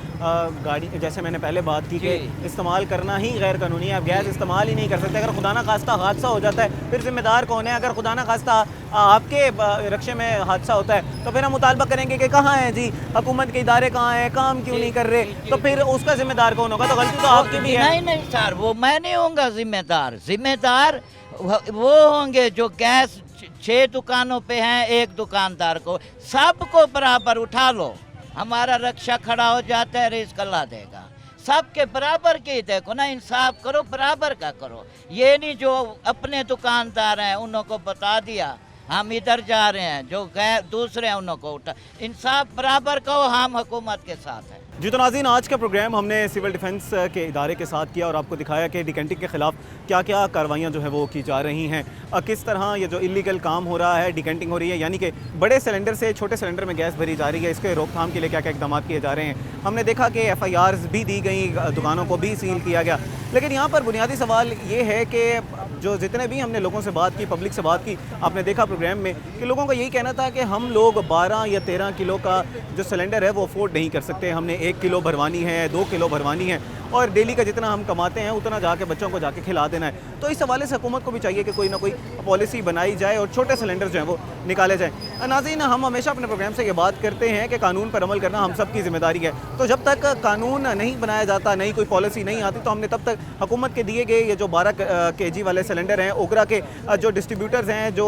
गाड़ी, जैसे मैंने पहले बात की कि इस्तेमाल करना ही गैर कानूनी है, आप गैस इस्तेमाल ही नहीं कर सकते। अगर खुदा ना खास्ता हादसा हो जाता है फिर जिम्मेदार कौन है? अगर खुदा ना खास्ता आपके रक्शे में हादसा होता है तो फिर हम मुतालबा करेंगे कि कहाँ है जी हुकूमत के इदारे, कहाँ हैं, काम क्यों नहीं कर रहे, तो फिर उसका जिम्मेदार कौन होगा? तो गलती तो आपकी भी है। नहीं सर, वो मैं नहीं होऊंगा जिम्मेदार। जिम्मेदार वो होंगे जो गैस 6 दुकानों पे हैं, 1 दुकानदार को, सबको बराबर उठा लो। हमारा रक्षा खड़ा हो जाता है, रिस्क अल्लाह देगा। सबके बराबर की देखो ना, इंसाफ करो, बराबर का करो। ये नहीं जो अपने दुकानदार हैं उन्हों को बता दिया हम इधर जा रहे हैं, जो गैर दूसरे हैं उन्हों को उठा। इंसाफ बराबर कहो, हम हुकूमत के साथ हैं। जी तो नाज़रीन, आज का प्रोग्राम हमने सिविल डिफेंस के इदारे के साथ किया और आपको दिखाया कि डिकैंटिंग के ख़िलाफ़ क्या क्या कार्रवाइयाँ जो है वो की जा रही हैं, किस तरह ये जो इलीगल काम हो रहा है, डिकैंटिंग हो रही है, यानी कि बड़े सिलेंडर से छोटे सिलेंडर में गैस भरी जा रही है, इसके रोकथाम के लिए क्या क्या इक़दाम किए जा रहे हैं। हमने देखा कि FIRs भी दी गई, दुकानों को भी सील किया गया। लेकिन यहाँ पर बुनियादी सवाल ये है कि जो जितने भी हमने लोगों से बात की, पब्लिक से बात की, आपने देखा प्रोग्राम में कि लोगों का यही कहना था कि हम लोग 12 या 13 किलो का जो सिलेंडर है वो अफोर्ड नहीं कर सकते, हमने 1 किलो भरवानी है, 2 किलो भरवानी है, और डेली का जितना हम कमाते हैं उतना जाके बच्चों को जाके खिला देना है। तो इस हवाले से हुकूमत को भी चाहिए कि कोई ना कोई पॉलिसी बनाई जाए और छोटे सिलेंडर जो हैं वो निकाले जाएँ। नाज़रीन, हम हमेशा अपने प्रोग्राम से ये बात करते हैं कि कानून पर अमल करना हम सब की जिम्मेदारी है। तो जब तक कानून नहीं बनाया जाता, नई कोई पॉलिसी नहीं आती, तो हमने तब तक हुकूमत के दिए गए ये जो 12 kg वाले सिलेंडर हैं, ओगरा के जो डिस्ट्रीब्यूटर्स हैं, जो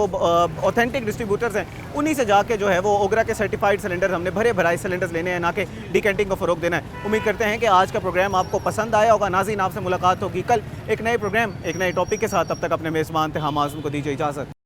ऑथेंटिक डिस्ट्रीब्यूटर्स हैं, उन्हीं से जाके जो है वो ओगरा के सर्टिफाइड सिलेंडर, हमने भरे भराए सिलेंडर्स लेने हैं, ना कि डिकैंटिंग को फ़रोग देना है। उम्मीद करते हैं कि आज का प्रोग्राम आपको पसंद आया होगा। नाज़रीन, आपसे मुलाकात होगी कल एक नए प्रोग्राम, एक नए टॉपिक के साथ। तब तक अपने मेज़बान थे हम आज़म को दीजिए इजाज़त।